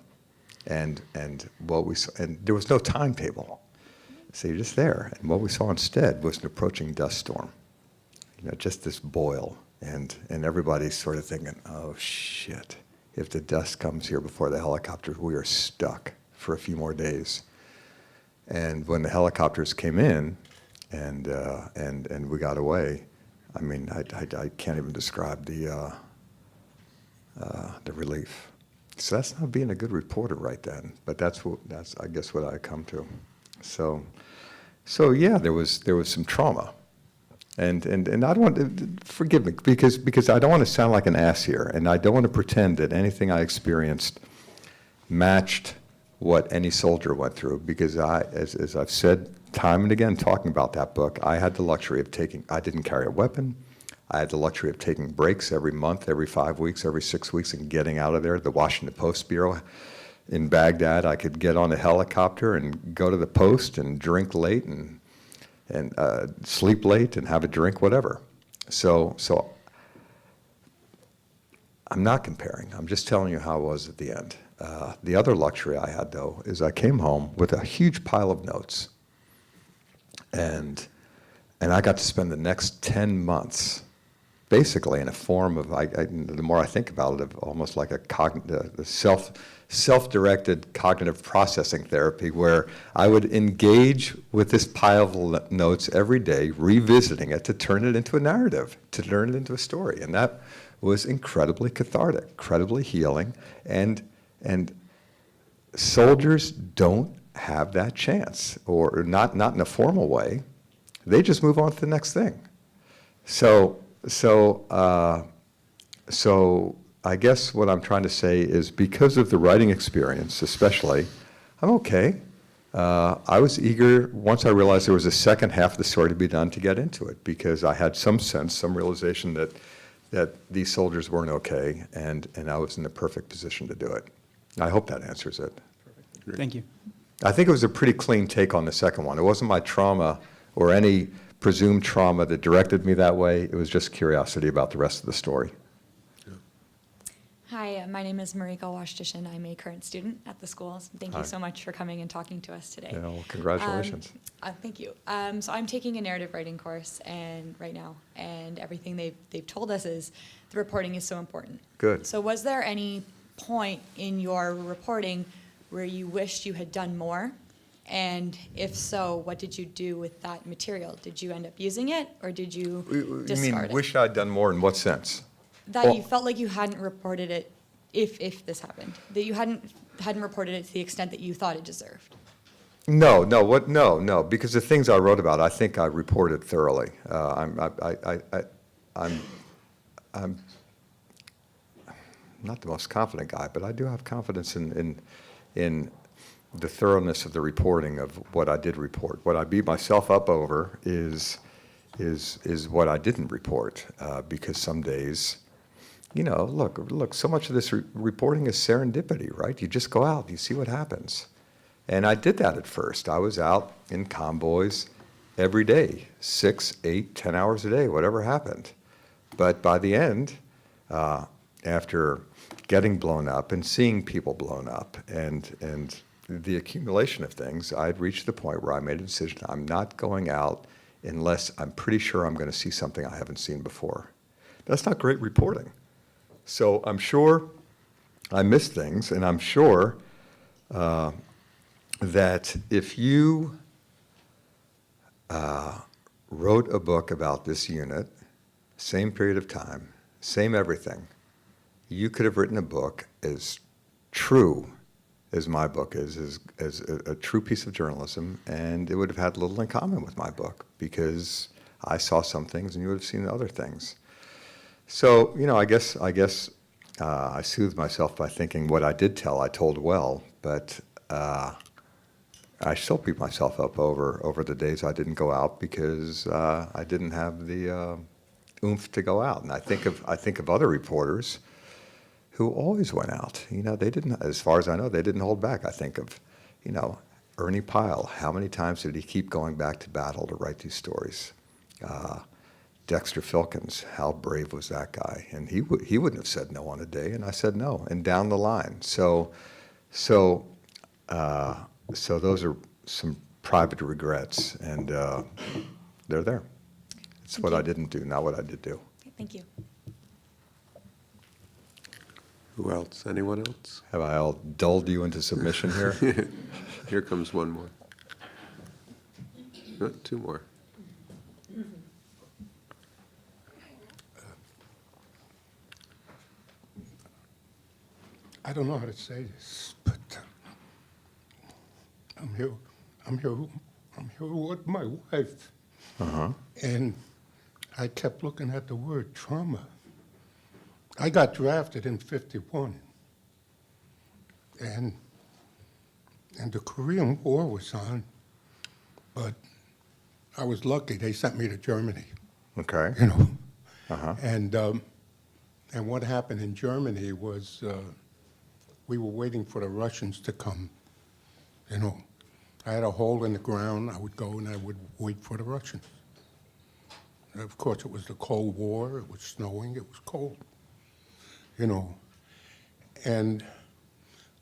Speaker 2: And what we saw, and there was no timetable, so you're just there. And what we saw instead was an approaching dust storm, just this boil, and everybody's sort of thinking, oh shit, if the dust comes here before the helicopters, we are stuck for a few more days. And when the helicopters came in, and we got away, I can't even describe the relief. So that's not being a good reporter right then, but that's I guess what I come to. So yeah, there was some trauma, and I don't want to, forgive me because I don't want to sound like an ass here, and I don't want to pretend that anything I experienced matched what any soldier went through, because as I've said time and again talking about that book, I had the luxury of I didn't carry a weapon. I had the luxury of taking breaks every month, every 5 weeks, every 6 weeks, and getting out of there. The Washington Post Bureau in Baghdad, I could get on a helicopter and go to the Post and drink late and sleep late and have a drink, whatever. So I'm not comparing. I'm just telling you how it was at the end. The other luxury I had, though, is I came home with a huge pile of notes, and I got to spend the next 10 months basically in a form of, the more I think about it, of almost like a self-directed cognitive processing therapy, where I would engage with this pile of notes every day, revisiting it to turn it into a narrative, to turn it into a story. And that was incredibly cathartic, incredibly healing. And soldiers don't have that chance, or not in a formal way. They just move on to the next thing. So I guess what I'm trying to say is, because of the writing experience especially, I'm okay. I was eager, once I realized there was a second half of the story to be done, to get into it, because I had some sense, some realization that these soldiers weren't okay, and I was in the perfect position to do it. I hope that answers it.
Speaker 4: Thank you.
Speaker 2: I think it was a pretty clean take on the second one. It wasn't my trauma or any presumed trauma that directed me that way. It was just curiosity about the rest of the story.
Speaker 5: Hi, my name is Marika Washtishin. I'm a current student at the school. Thank
Speaker 2: Hi.
Speaker 5: you so much for coming and talking to us today.
Speaker 2: Yeah, well, congratulations.
Speaker 5: Thank you. So I'm taking a narrative writing course right now, and everything they've told us is the reporting is so important.
Speaker 2: Good.
Speaker 5: So was there any point in your reporting where you wished you had done more? And if so, what did you do with that material? Did you end up using it, or did you
Speaker 2: You
Speaker 5: discard
Speaker 2: mean,
Speaker 5: it?
Speaker 2: wish I'd done more in what sense?
Speaker 5: That
Speaker 2: Well-
Speaker 5: you felt like you hadn't reported it if this happened, that you hadn't reported it to the extent that you thought it deserved.
Speaker 2: No, because the things I wrote about, I think I reported thoroughly. I'm not the most confident guy, but I do have confidence in the thoroughness of the reporting of what I did report. What I beat myself up over is what I didn't report, because some days, look, so much of this reporting is serendipity, right? You just go out, you see what happens. And I did that at first. I was out in convoys every day, 6, 8, 10 hours a day, whatever happened. But by the end, after getting blown up and seeing people blown up and the accumulation of things, I'd reached the point where I made a decision: I'm not going out unless I'm pretty sure I'm going to see something I haven't seen before. That's not great reporting. So I'm sure I missed things, and I'm sure that if you wrote a book about this unit, same period of time, same everything, you could have written a book as true as my book is, as a true piece of journalism, and it would have had little in common with my book, because I saw some things and you would have seen other things. So, I guess I soothed myself by thinking what I did tell, I told well, but I still beat myself up over the days I didn't go out, because I didn't have the oomph to go out. And I think of other reporters who always went out. They didn't, as far as I know, they didn't hold back. I think of, Ernie Pyle. How many times did he keep going back to battle to write these stories? Dexter Filkins, how brave was that guy? And he wouldn't have said no on a day, and I said no, and down the line. So those are some private regrets, and they're there. It's what I didn't do, not what I did do.
Speaker 5: Okay, thank you.
Speaker 3: Who else? Anyone else?
Speaker 2: Have I all dulled you into submission here?
Speaker 3: Here comes one more. Two more.
Speaker 6: I don't know how to say this, but I'm here with my wife, and I kept looking at the word trauma. I got drafted in '51, and the Korean War was on, but I was lucky. They sent me to Germany,
Speaker 2: Okay.
Speaker 6: And what happened in Germany was we were waiting for the Russians to come. I had a hole in the ground. I would go and I would wait for the Russians. And of course, it was the Cold War. It was snowing. It was cold. And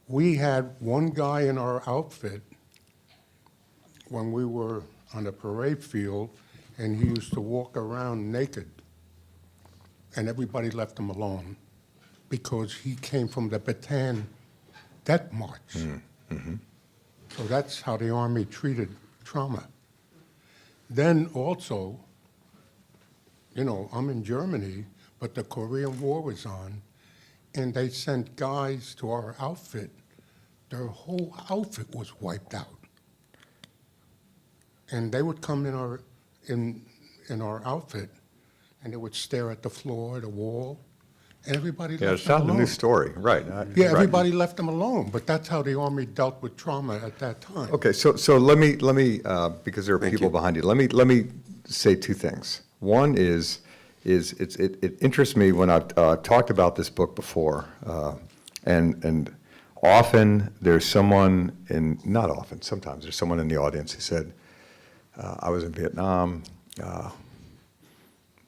Speaker 6: we had one guy in our outfit when we were on the parade field, and he used to walk around naked. and everybody left him alone because he came from the Bataan Death March. So that's how the Army treated trauma. Then also, you know, I'm in Germany, but the Korean War was on, and they sent guys to our outfit. Their whole outfit was wiped out. And they would come in our outfit, and they would stare at the floor, the wall, and everybody
Speaker 2: Yeah,
Speaker 6: left
Speaker 2: it's
Speaker 6: them
Speaker 2: not a
Speaker 6: alone.
Speaker 2: new story, right.
Speaker 6: Yeah,
Speaker 2: right.
Speaker 6: everybody left them alone, but that's how the Army dealt with trauma at that time.
Speaker 2: Okay, so let me, because there are
Speaker 3: Thank
Speaker 2: people
Speaker 3: you.
Speaker 2: behind you, let me say two things. One is it interests me when I've talked about this book before, and often there's someone not often, sometimes there's someone in the audience who said, I was in Vietnam,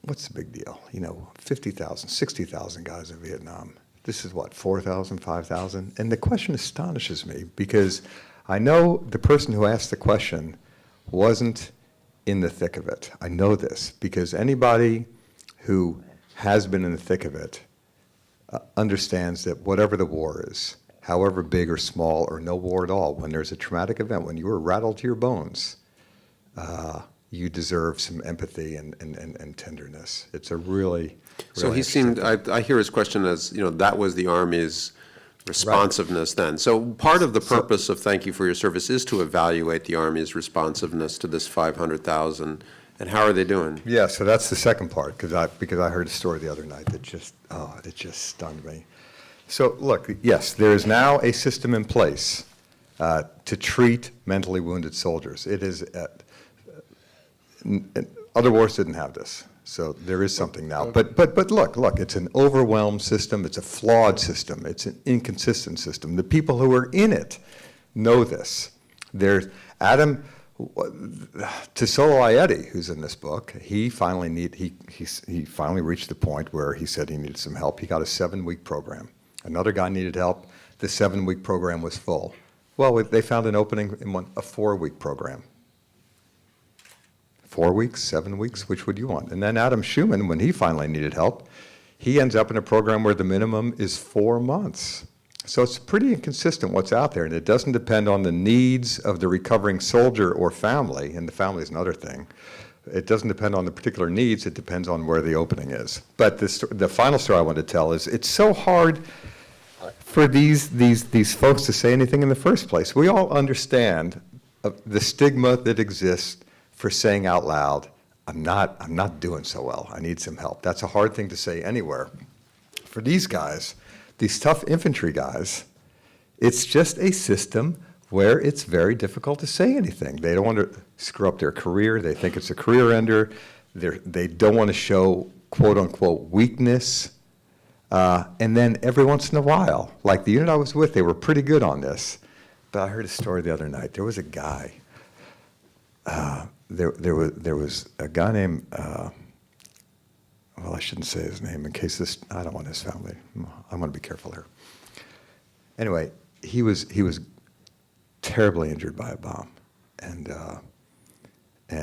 Speaker 2: what's the big deal? 50,000, 60,000 guys in Vietnam. This is what, 4,000, 5,000? And the question astonishes me because I know the person who asked the question wasn't in the thick of it. I know this because anybody who has been in the thick of it understands that whatever the war is, however big or small or no war at all, when there's a traumatic event, when you were rattled to your bones, you deserve some empathy and tenderness. It's a really,
Speaker 3: So he
Speaker 2: interesting
Speaker 3: seemed, I hear his question as, that was the Army's responsiveness then. So part of the purpose of Thank You for Your Service is to evaluate the Army's responsiveness to this 500,000. And how are they doing?
Speaker 2: Yeah, so that's the second part, because I heard a story the other night that just stunned me. So look, yes, there is now a system in place to treat mentally wounded soldiers. It is, other wars didn't have this, so there is something now. But look, it's an overwhelmed system, it's a flawed system, it's an inconsistent system. The people who are in it know this. There's Adam Tasolo, who's in this book, he finally reached the point where he said he needed some help. He got a 7-week program. Another guy needed help. The 7-week program was full. Well, they found an opening in a 4-week program. 4 weeks, 7 weeks, which would you want? And then Adam Schumann, when he finally needed help, he ends up in a program where the minimum is 4 months. So it's pretty inconsistent what's out there, and it doesn't depend on the needs of the recovering soldier or family, and the family is another thing. It doesn't depend on the particular needs, it depends on where the opening is. But the final story I want to tell is it's so hard for these folks to say anything in the first place. We all understand the stigma that exists for saying out loud, I'm not doing so well, I need some help. That's a hard thing to say anywhere. For these guys, these tough infantry guys, it's just a system where it's very difficult to say anything. They don't want to screw up their career. They think it's a career ender. They don't want to show quote unquote weakness. And then every once in a while, like the unit I was with, they were pretty good on this. But I heard a story the other night. There was a guy. There was a guy named. Well, I shouldn't say his name in case I don't want his family. I want to be careful here. Anyway, he was terribly injured by a bomb, and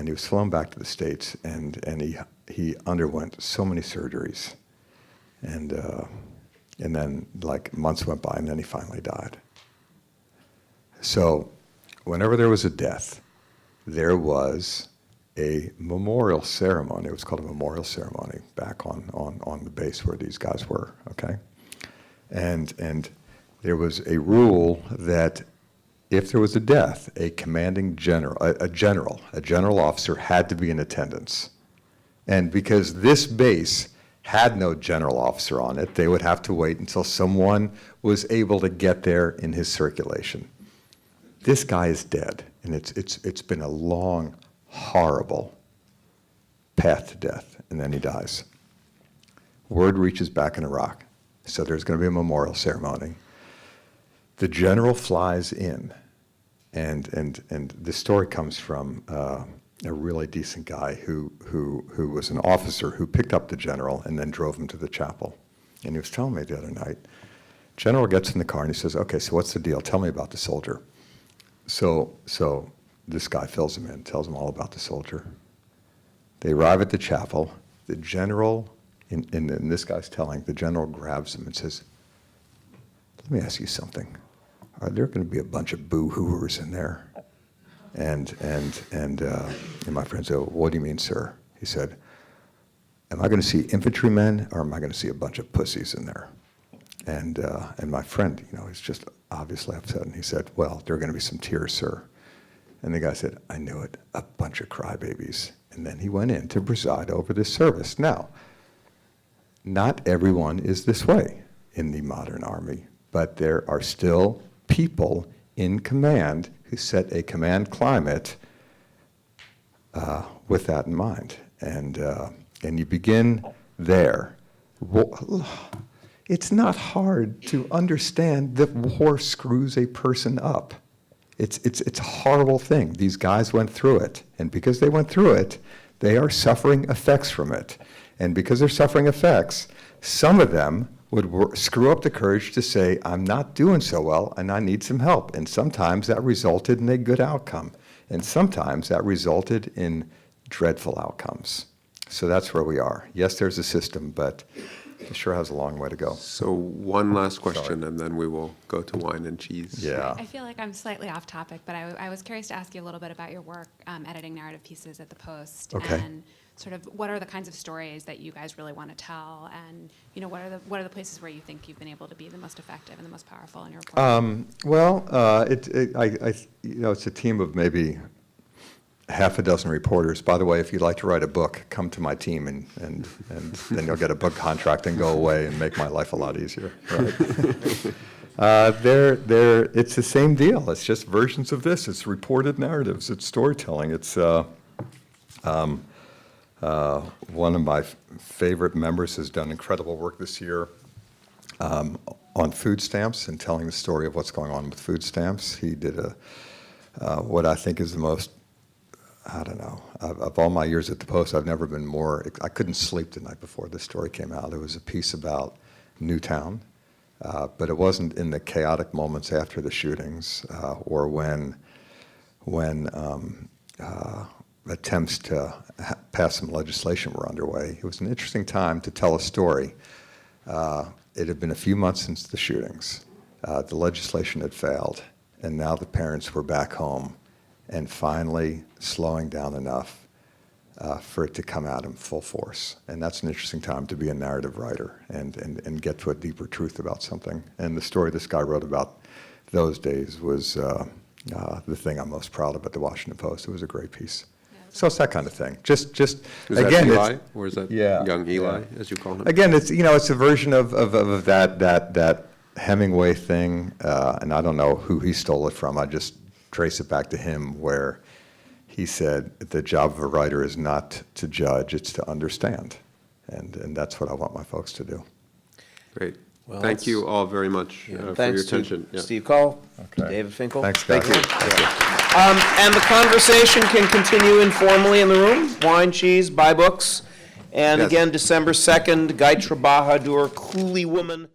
Speaker 2: he was flown back to the States, and he underwent so many surgeries, and then like months went by, and then he finally died. So, whenever there was a death, there was a memorial ceremony. It was called a memorial ceremony back on the base where these guys were, okay? And there was a rule that if there was a death, a commanding general, a general officer had to be in attendance. And because this base had no general officer on it, they would have to wait until someone was able to get there in his circulation. This guy is dead, and it's been a long, horrible path to death, and then he dies. Word reaches back in Iraq, so there's going to be a memorial ceremony. The general flies in, and this story comes from a really decent guy who was an officer who picked up the general and then drove him to the chapel. And he was telling me the other night, General gets in the car and he says, okay, so what's the deal? Tell me about the soldier. So this guy fills him in, tells him all about the soldier. They arrive at the chapel. The general and this guy's telling, the general grabs him and says, let me ask you something. Are there going to be a bunch of boo-hooers in there? And my friend said, what do you mean, sir? He said, am I going to see infantrymen or am I going to see a bunch of pussies in there? And my friend, is just obviously upset. And he said, well, there are going to be some tears, sir. And the guy said, I knew it, a bunch of crybabies. And then he went in to preside over this service. Now, not everyone is this way in the modern Army, but there are still people in command who set a command climate with that in mind. And you begin there. It's not hard to understand that war screws a person up. It's a horrible thing. These guys went through it. And because they went through it, they are suffering effects from it. And because they're suffering effects, some of them would screw up the courage to say, I'm not doing so well and I need some help. And sometimes that resulted in a good outcome. And sometimes that resulted in dreadful outcomes. So that's where we are. Yes, there's a system, but it sure has a long way to go.
Speaker 3: So one last question, and then we will go to wine and cheese.
Speaker 2: Yeah.
Speaker 7: I feel like I'm slightly off topic, but I was curious to ask you a little bit about your work editing narrative pieces at the Post,
Speaker 2: Okay.
Speaker 7: and sort of what are the kinds of stories that you guys really want to tell, and what are the places where you think you've been able to be the most effective and the most powerful in your reporting?
Speaker 2: It's a team of maybe half a dozen reporters. By the way, if you'd like to write a book, come to my team, and then you'll get a book contract and go away and make my life a lot easier. Right? It's the same deal. It's just versions of this. It's reported narratives. It's storytelling. It's one of my favorite members has done incredible work this year on food stamps and telling the story of what's going on with food stamps. He did what I think is the most, I don't know, of all my years at the Post, I've never been more, I couldn't sleep the night before this story came out. It was a piece about Newtown, but it wasn't in the chaotic moments after the shootings or when attempts to pass some legislation were underway. It was an interesting time to tell a story. It had been a few months since the shootings. The legislation had failed, and now the parents were back home and finally slowing down enough for it to come out in full force. And that's an interesting time to be a narrative writer and get to a deeper truth about something. And the story this guy wrote about those days was the thing I'm most proud of at the Washington Post. It was a great piece. So it's that kind of thing. Just
Speaker 3: Is
Speaker 2: again,
Speaker 3: that Eli, or is that
Speaker 2: yeah,
Speaker 3: young Eli,
Speaker 2: yeah.
Speaker 3: as you call him?
Speaker 2: Again, it's it's a version of that Hemingway thing, and I don't know who he stole it from. I just trace it back to him, where he said the job of a writer is not to judge; it's to understand, and that's what I want my folks to do.
Speaker 3: Great.
Speaker 1: Well,
Speaker 3: Thank you all very much for your
Speaker 1: Thanks
Speaker 3: attention.
Speaker 1: to
Speaker 3: Yeah.
Speaker 1: Steve Coll,
Speaker 2: Okay.
Speaker 1: David Finkel.
Speaker 2: Thanks, guys.
Speaker 3: Thank you.
Speaker 1: And the conversation can continue informally in the room. Wine, cheese, buy books. And
Speaker 3: Yes.
Speaker 1: again, December 2nd, Gaitra Bahadur, Coolie Woman.